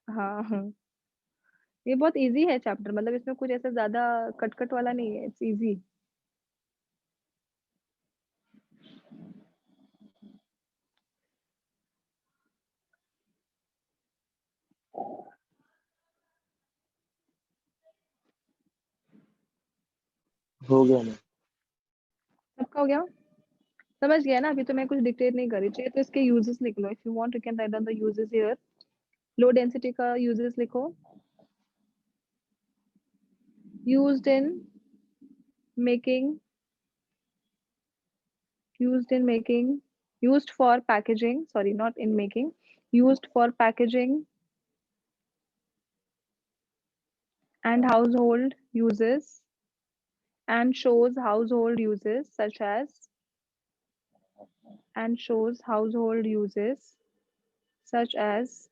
हाँ हाँ, ये बहुत इजी है चैप्टर, मतलब इसमें कुछ ऐसा ज्यादा कटकट वाला नहीं है, इट्स इजी। हो गया ना? सबका हो गया? समझ गया ना? अभी तो मैं कुछ डिक्टेट नहीं कर रही, चाहिए तो इसके यूजेस लिख लो, if you want you can write down the uses here. Low density का यूजेस लिखो। Used in making, used for packaging, sorry, not in making, used for packaging and household uses, and shows household uses such as, and shows household uses such as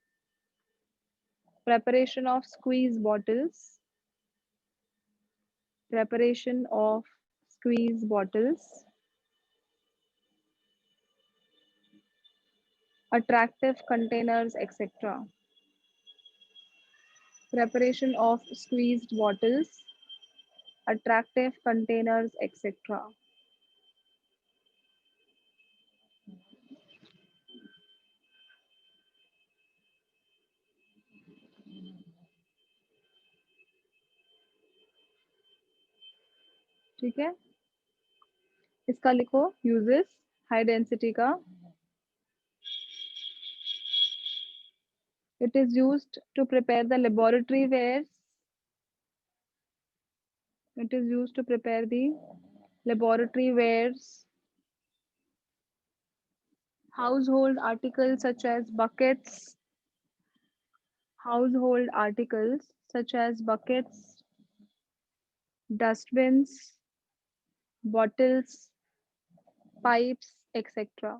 preparation of squeeze bottles, preparation of squeeze bottles, attractive containers, etc. Preparation of squeezed bottles, attractive containers, etc. ठीक है, इसका लिखो uses. High density का, it is used to prepare the laboratory wares, it is used to prepare the laboratory wares, household articles such as buckets, household articles such as buckets, dustbins, bottles, pipes, etc.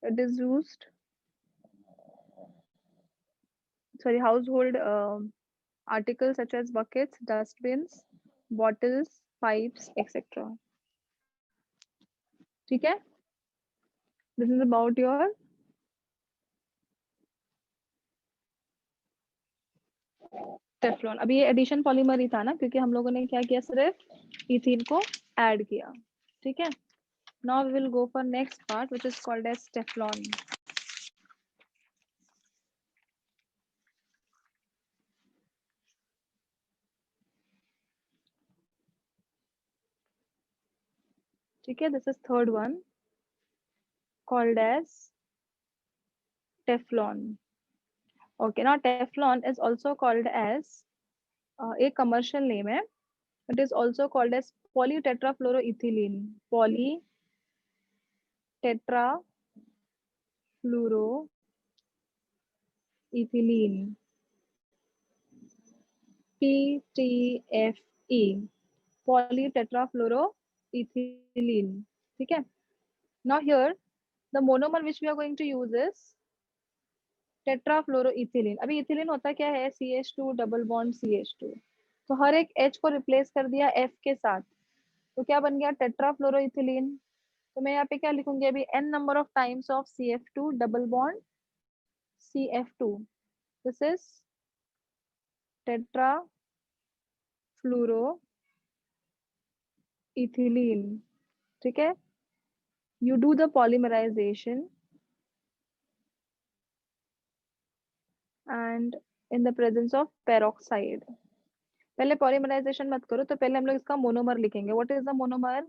It is used, sorry, household articles such as buckets, dustbins, bottles, pipes, etc. ठीक है? This is about your Teflon. अभी ये addition polymer ही था ना, क्योंकि हम लोगों ने क्या किया, सिर्फ इथीन को ऐड किया। ठीक है, now we will go for next part which is called as Teflon. ठीक है, this is third one called as Teflon. Okay, now Teflon is also called as a commercial name है, it is also called as polytetrafluoroethylene, polytetrafluoroethylene, PTFE, polytetrafluoroethylene. ठीक है, now here the monomer which we are going to use is tetrafluoroethylene. अभी ethylene होता क्या है, CH2 double bond CH2, तो हर एक H को रिप्लेस कर दिया F के साथ, तो क्या बन गया, टेट्राफ्लोरोइथिलीन। तो मैं यहाँ पे क्या लिखूंगी अभी, n number of times of CF2 double bond CF2, this is tetrafluoroethylene, ठीक है. You do the polymerization and in the presence of peroxide. पहले पॉलीमराइजेशन मत करो, तो पहले हम लोग इसका मोनोमर लिखेंगे. What is the monomer?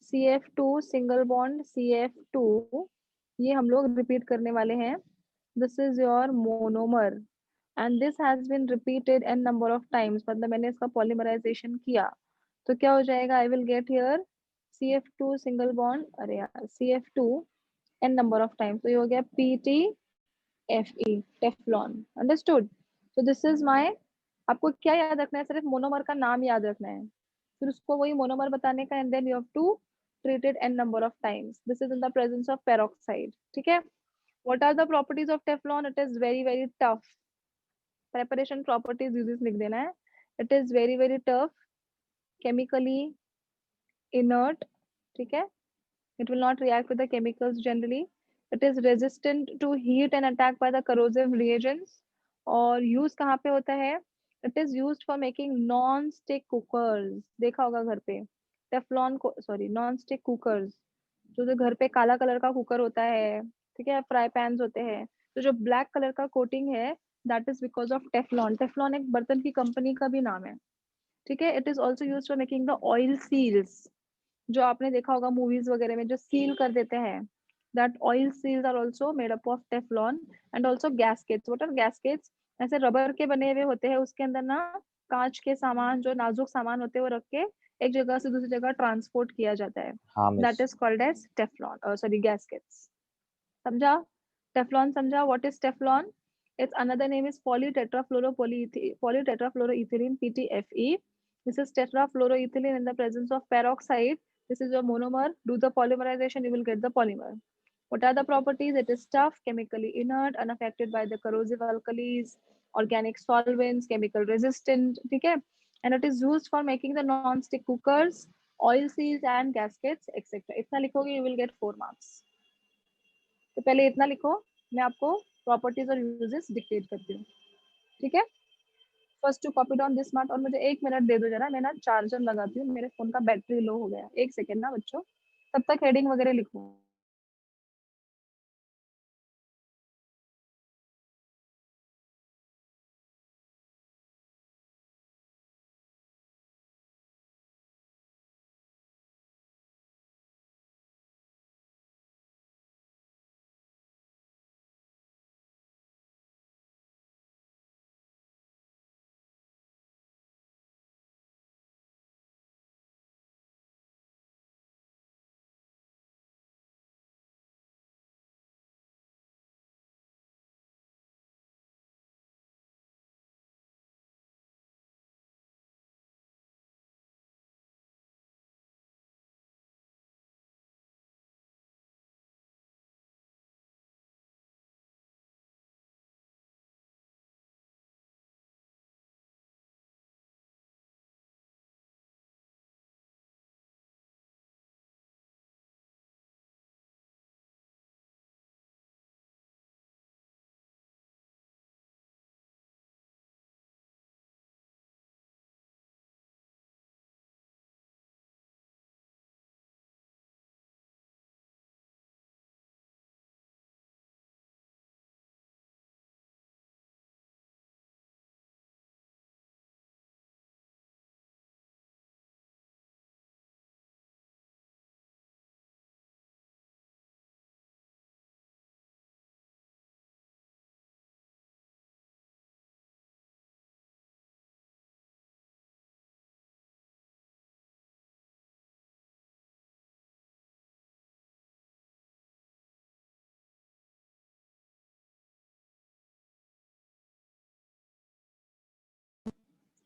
CF2 single bond CF2. ये हम लोग रिपीट करने वाले हैं. This is your monomer and this has been repeated n number of times. मतलब मैंने इसका पॉलीमराइजेशन किया, तो क्या हो जाएगा? I will get here CF2 single bond, अरे यार, CF2 N number of times, तो ये हो गया PTFE, Teflon. Understood? So this is my, आपको क्या याद रखना है? सिर्फ मोनोमर का नाम याद रखना है, फिर उसको वही मोनोमर बताने का, and then you have to treat it n number of times. This is in the presence of peroxide. ठीक है. What are the properties of Teflon? It is very very tough. Preparation properties uses लिख देना है. It is very very tough, chemically inert. ठीक है. It will not react with the chemicals generally. It is resistant to heat and attack by the corrosive reagents. और use कहाँ पे होता है? It is used for making non-stick cookers. देखा होगा घर पे. टेफ्लॉन को, सॉरी, non-stick cookers. जो घर पे काला कलर का कुकर होता है, ठीक है, फ्राई पैन्स होते हैं, तो जो ब्लैक कलर का कोटिंग है, that is because of Teflon. Teflon एक बर्तन की कंपनी का भी नाम है. ठीक है. It is also use for making the oil seals. जो आपने देखा होगा मूवीज वगैरह में, जो सील कर देते हैं, that oil seals are also made up of Teflon. And also gaskets. What are gaskets? ऐसे रबर के बने हुए होते हैं, उसके अंदर ना कांच के सामान, जो नाजुक सामान होते हैं, वो रख के एक जगह से दूसरी जगह ट्रांसपोर्ट किया जाता है. हाँ That miss. is called as Teflon, sorry, gaskets. समझा? Teflon समझा? What is Teflon? Its another name is polytetrafluoroethylene, PTFE. This is tetrafluoroethylene in the presence of peroxide. This is your monomer. Do the polymerization, you will get the polymer. What are the properties? It is tough, chemically inert, unaffected by the corrosive alkalis, organic solvents, chemical resistant. ठीक है? And it is used for making the non-stick cookers, oil seals and gaskets, etc. इतना लिखोगे, you will get 4 marks. तो पहले इतना लिखो, मैं आपको प्रॉपर्टीज और यूजेस डिक्टेट करती हूँ. ठीक है. First to copy down this mart. और मुझे 1 मिनट दे दो जरा, मैं ना चार्जर लगाती हूँ, मेरे फोन का बैटरी लो हो गया. 1 सेकेंड ना बच्चों, तब तक हेडिंग वगैरह लिखो.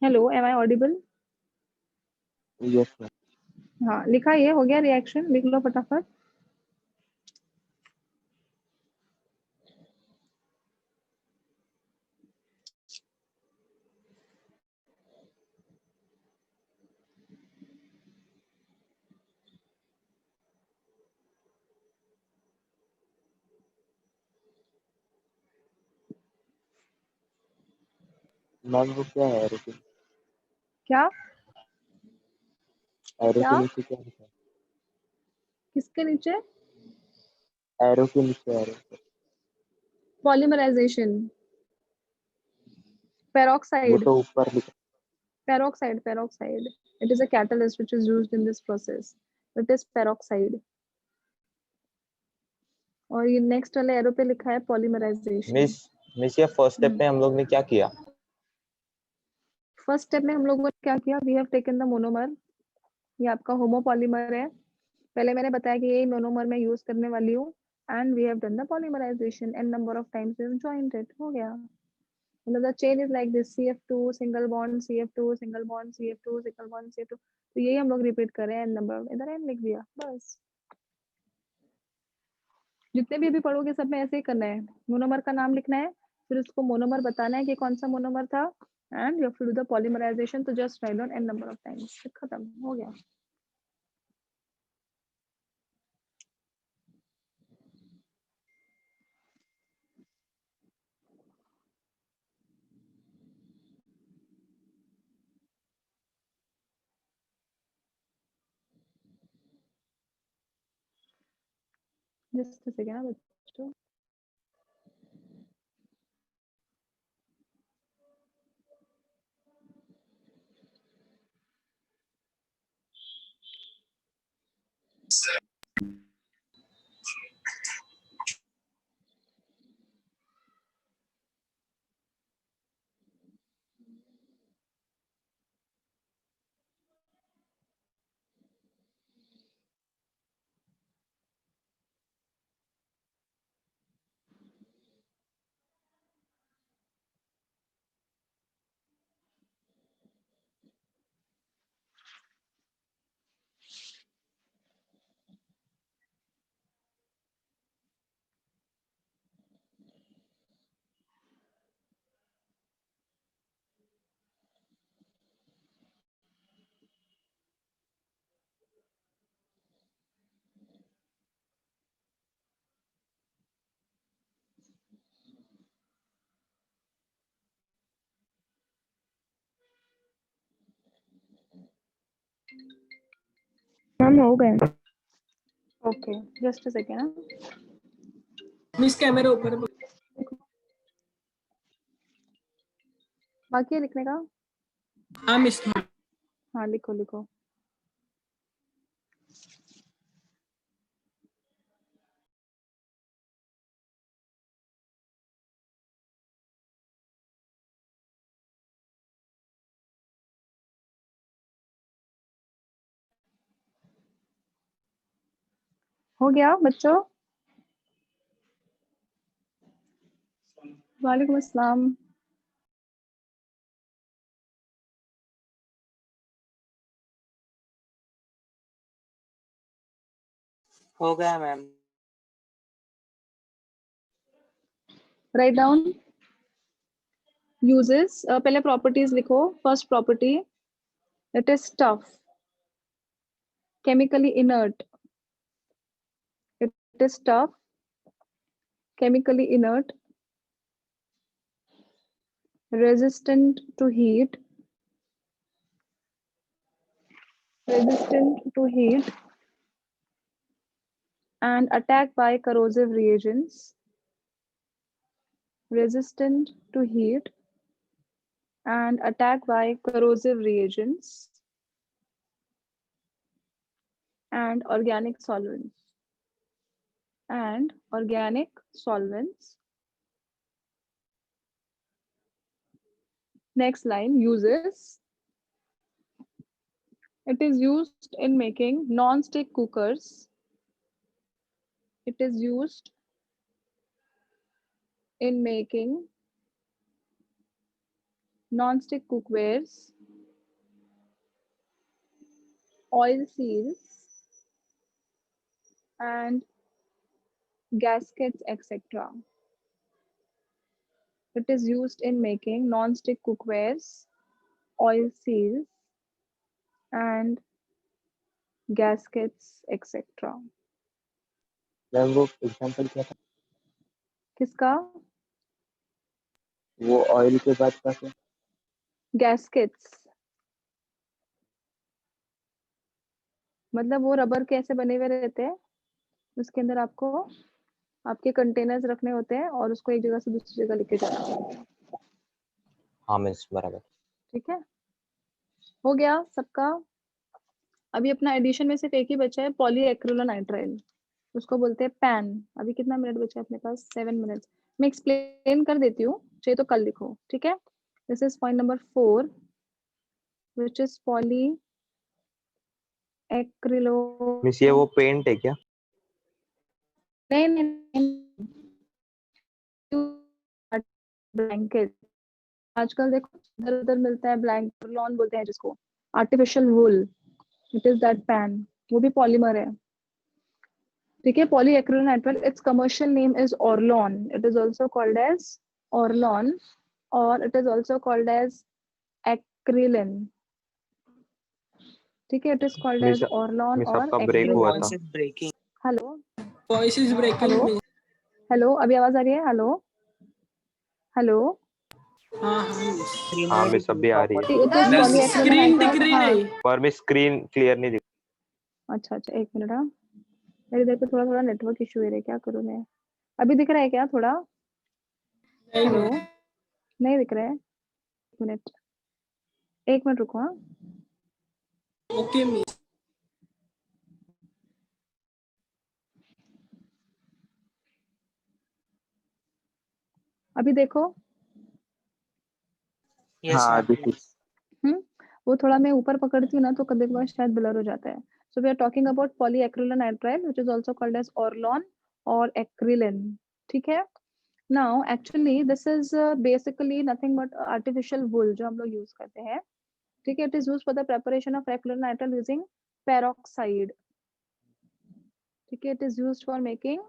Hello, am I audible? Yes, ma'am. हाँ, लिखा. ये हो गया रिएक्शन, लिख लो फटाफट. मैम वो क्या है रुकिए. क्या? एरो क्या? के नीचे क्या लिखा किसके नीचे? है? एरो के नीचे एरो पॉलीमराइजेशन, वो peroxide, तो ऊपर लिखा peroxide. It is a catalyst which is used in this process. It is peroxide. और ये नेक्स्ट वाले एरो पे लिखा है पॉलीमराइजेशन. मिस ये फर्स्ट स्टेप में हम लोग ने क्या किया? फर्स्ट स्टेप में हम लोगों ने क्या किया? We have taken the monomer. ये आपका होमोपॉलीमर है. पहले मैंने बताया कि ये मोनोमर मैं यूज करने वाली हूँ. And we have done the polymerization n number of times we have joined it. हो गया. मतलब the chain is like this, CF2 single bond CF2 single bond CF2 single bond CF2. तो यही हम लोग रिपीट कर रहे हैं. एन नंबर इधर एन लिख दिया बस. जितने भी अभी पढ़ोगे सब में ऐसे ही करना है. मोनोमर का नाम लिखना है, फिर उसको मोनोमर बताना है कि कौन सा मोनोमर था. And you have to do the polymerization. तो just write down n number of times. खत्म हो गया. जस्ट सेकंड ना बच्चों. मैम हो गए. ओके जस्ट सेकंड ना. मिस कैमरा ऊपर. बाकी है लिखने का. हाँ मिस. हाँ लिखो लिखो. हो गया बच्चों. वालेकुम अस्सलाम. हो गया मैम. Write down uses. पहले प्रॉपर्टीज लिखो. First property, it is tough, chemically inert. It is tough, chemically inert, resistant to heat, and attacked by corrosive reagents. Resistant to heat and attacked by corrosive reagents and organic solvents. Next line, uses. It is used in making non-stick cookers. It is used in making non-stick cookwares, oil seals, and gaskets, etc. It is used in making non-stick cookwares, oil seals, and gaskets, etc. Ma'am वो example क्या था? किसका? वो oil के बाद का क्या? Gaskets. मतलब वो रबर के ऐसे बने हुए रहते हैं, उसके अंदर आपको आपके कंटेनर्स रखने होते हैं और उसको एक जगह से दूसरी जगह लेके जाना होता है। हाँ मिस बराबर। ठीक है, हो गया सबका। अभी अपना एडिशन में सिर्फ एक ही बचा है, पॉलीएक्रिलोनाइट्राइल, उसको बोलते हैं पैन। अभी कितना मिनट बचा है अपने पास? 7 मिनट। मैं एक्सप्लेन कर देती हूँ, चाहिए तो कल लिखो, ठीक है। This is point number 4 which is polyacrylo. Miss ये वो पेंट है क्या? नहीं नहीं, ब्लैंकेट। आजकल देखो इधर उधर मिलता है, ब्लैंकेट लॉन बोलते हैं जिसको, artificial wool, it is that pan, वो भी पॉलीमर है। ठीक है, polyacrylonitrile, its commercial name is Orlon, it is also called as Orlon, और it is also called as acrylin. ठीक है, it is called miss as Orlon miss और आपका ब्रेक एक्रिलिन। हुआ वॉइस था। Is breaking. Hello voice is breaking hello miss. Hello, अभी आवाज आ रही है? हेलो हेलो, हाँ हाँ मिस। हाँ मिस अभी आ रही है, इट इज मिस स्क्रीन दिख पॉलीएक्रिलोनाइट्राइल। रही हाँ, नहीं। पर मिस स्क्रीन क्लियर नहीं दिख। अच्छा अच्छा, एक मिनट। हाँ, मेरे इधर पे थोड़ा थोड़ा नेटवर्क इशू है, क्या करूँ मैं? अभी दिख रहा है क्या थोड़ा? नहीं हेलो, मिस। नहीं दिख रहा है? एक मिनट रुको। हाँ, ओके मिस। अभी देखो। यस हाँ मैम। अभी ठीक। वो थोड़ा मैं ऊपर पकड़ती हूँ ना, तो कभी कभार शायद ब्लर हो जाता है। So we are talking about polyacrylonitrile which is also called as Orlon और एक्रिलिन। ठीक है, now actually this is basically nothing but artificial wool जो हम लोग यूज करते हैं। ठीक है, it is used for the preparation of acrylonitrile using peroxide. ठीक है, it is used for making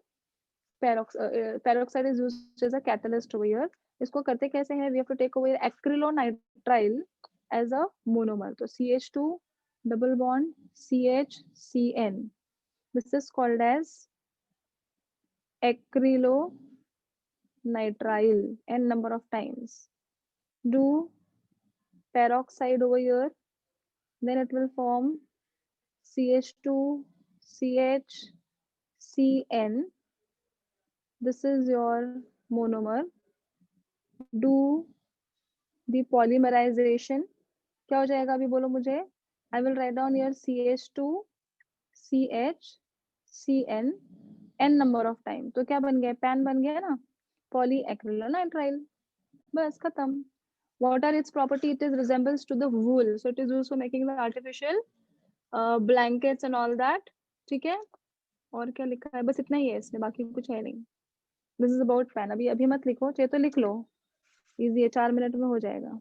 peroxide is used as a catalyst over here. इसको करते कैसे हैं? We have to take over acrylonitrile as a monomer. तो CH2 double bond CHCN. This is called as acrylonitrile n number of times. Do peroxide over here, then it will form CH2 CHCN. This is your monomer. Do the polymerization, क्या हो जाएगा अभी बोलो मुझे? I will write down here CH2 CHCN n number of time. तो क्या बन गया? पैन बन गया ना, पॉलीएक्रिलोनाइट्राइल। बस खत्म। What are its property? It is resembles to the wool, so it is used for making the artificial blankets and all that. ठीक है, और क्या लिखा है? बस इतना ही है इसमें, बाकी कुछ है नहीं। This is about pan. अभी अभी मत लिखो, चाहे तो लिख लो, इजी है, 4 मिनट में हो जाएगा।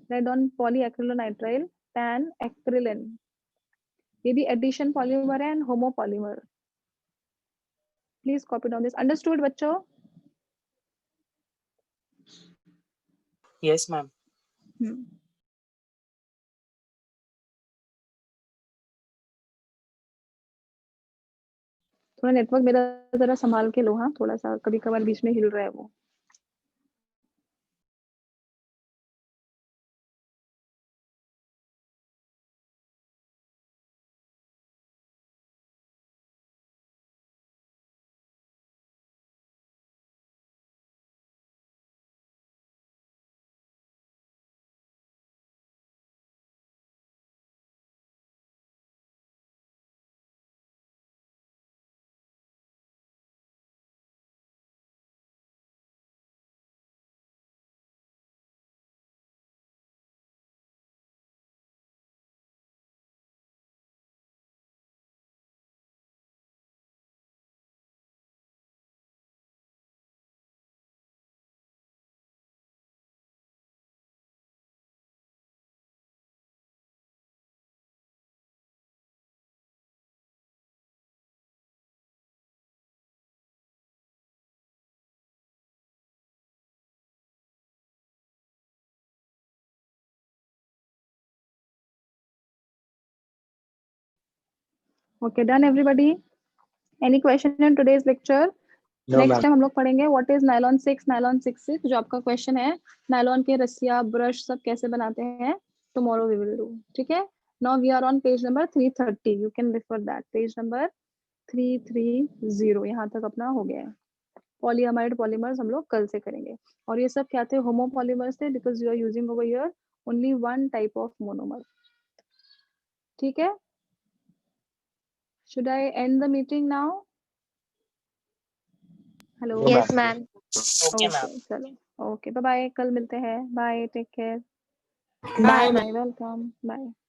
Write down polyacrylonitrile, pan acrylin. ये भी एडिशन पॉलीमर है and homopolymer. Please copy down this. Understood बच्चों? Yes ma'am. थोड़ा नेटवर्क मेरा जरा संभाल के लो। हाँ, थोड़ा सा कभी कभार बीच में हिल रहा है वो। Okay, done everybody? Any question in today's lecture? No next ma'am. Time हम लोग पढ़ेंगे व्हाट इज नायलॉन 6, नायलॉन 6 जो आपका क्वेश्चन है, नायलॉन के रस्सियां ब्रश सब कैसे बनाते हैं, टुमारो वी विल डू। ठीक है, Now we are on page number 330. You can refer that. Page number 330. यहाँ तक अपना हो गया है. पॉलीअमाइड पॉलीमर्स हम लोग कल से करेंगे. और ये सब क्या थे? होमोपॉलीमर्स थे, because you are using over here only one type of monomer. ठीक है? Should I end the meeting now? Hello. Yes, ma'am. Okay, ma'am. चलो. Okay. Bye bye. कल मिलते हैं. Bye. Take care. Bye, ma'am. Welcome. Bye.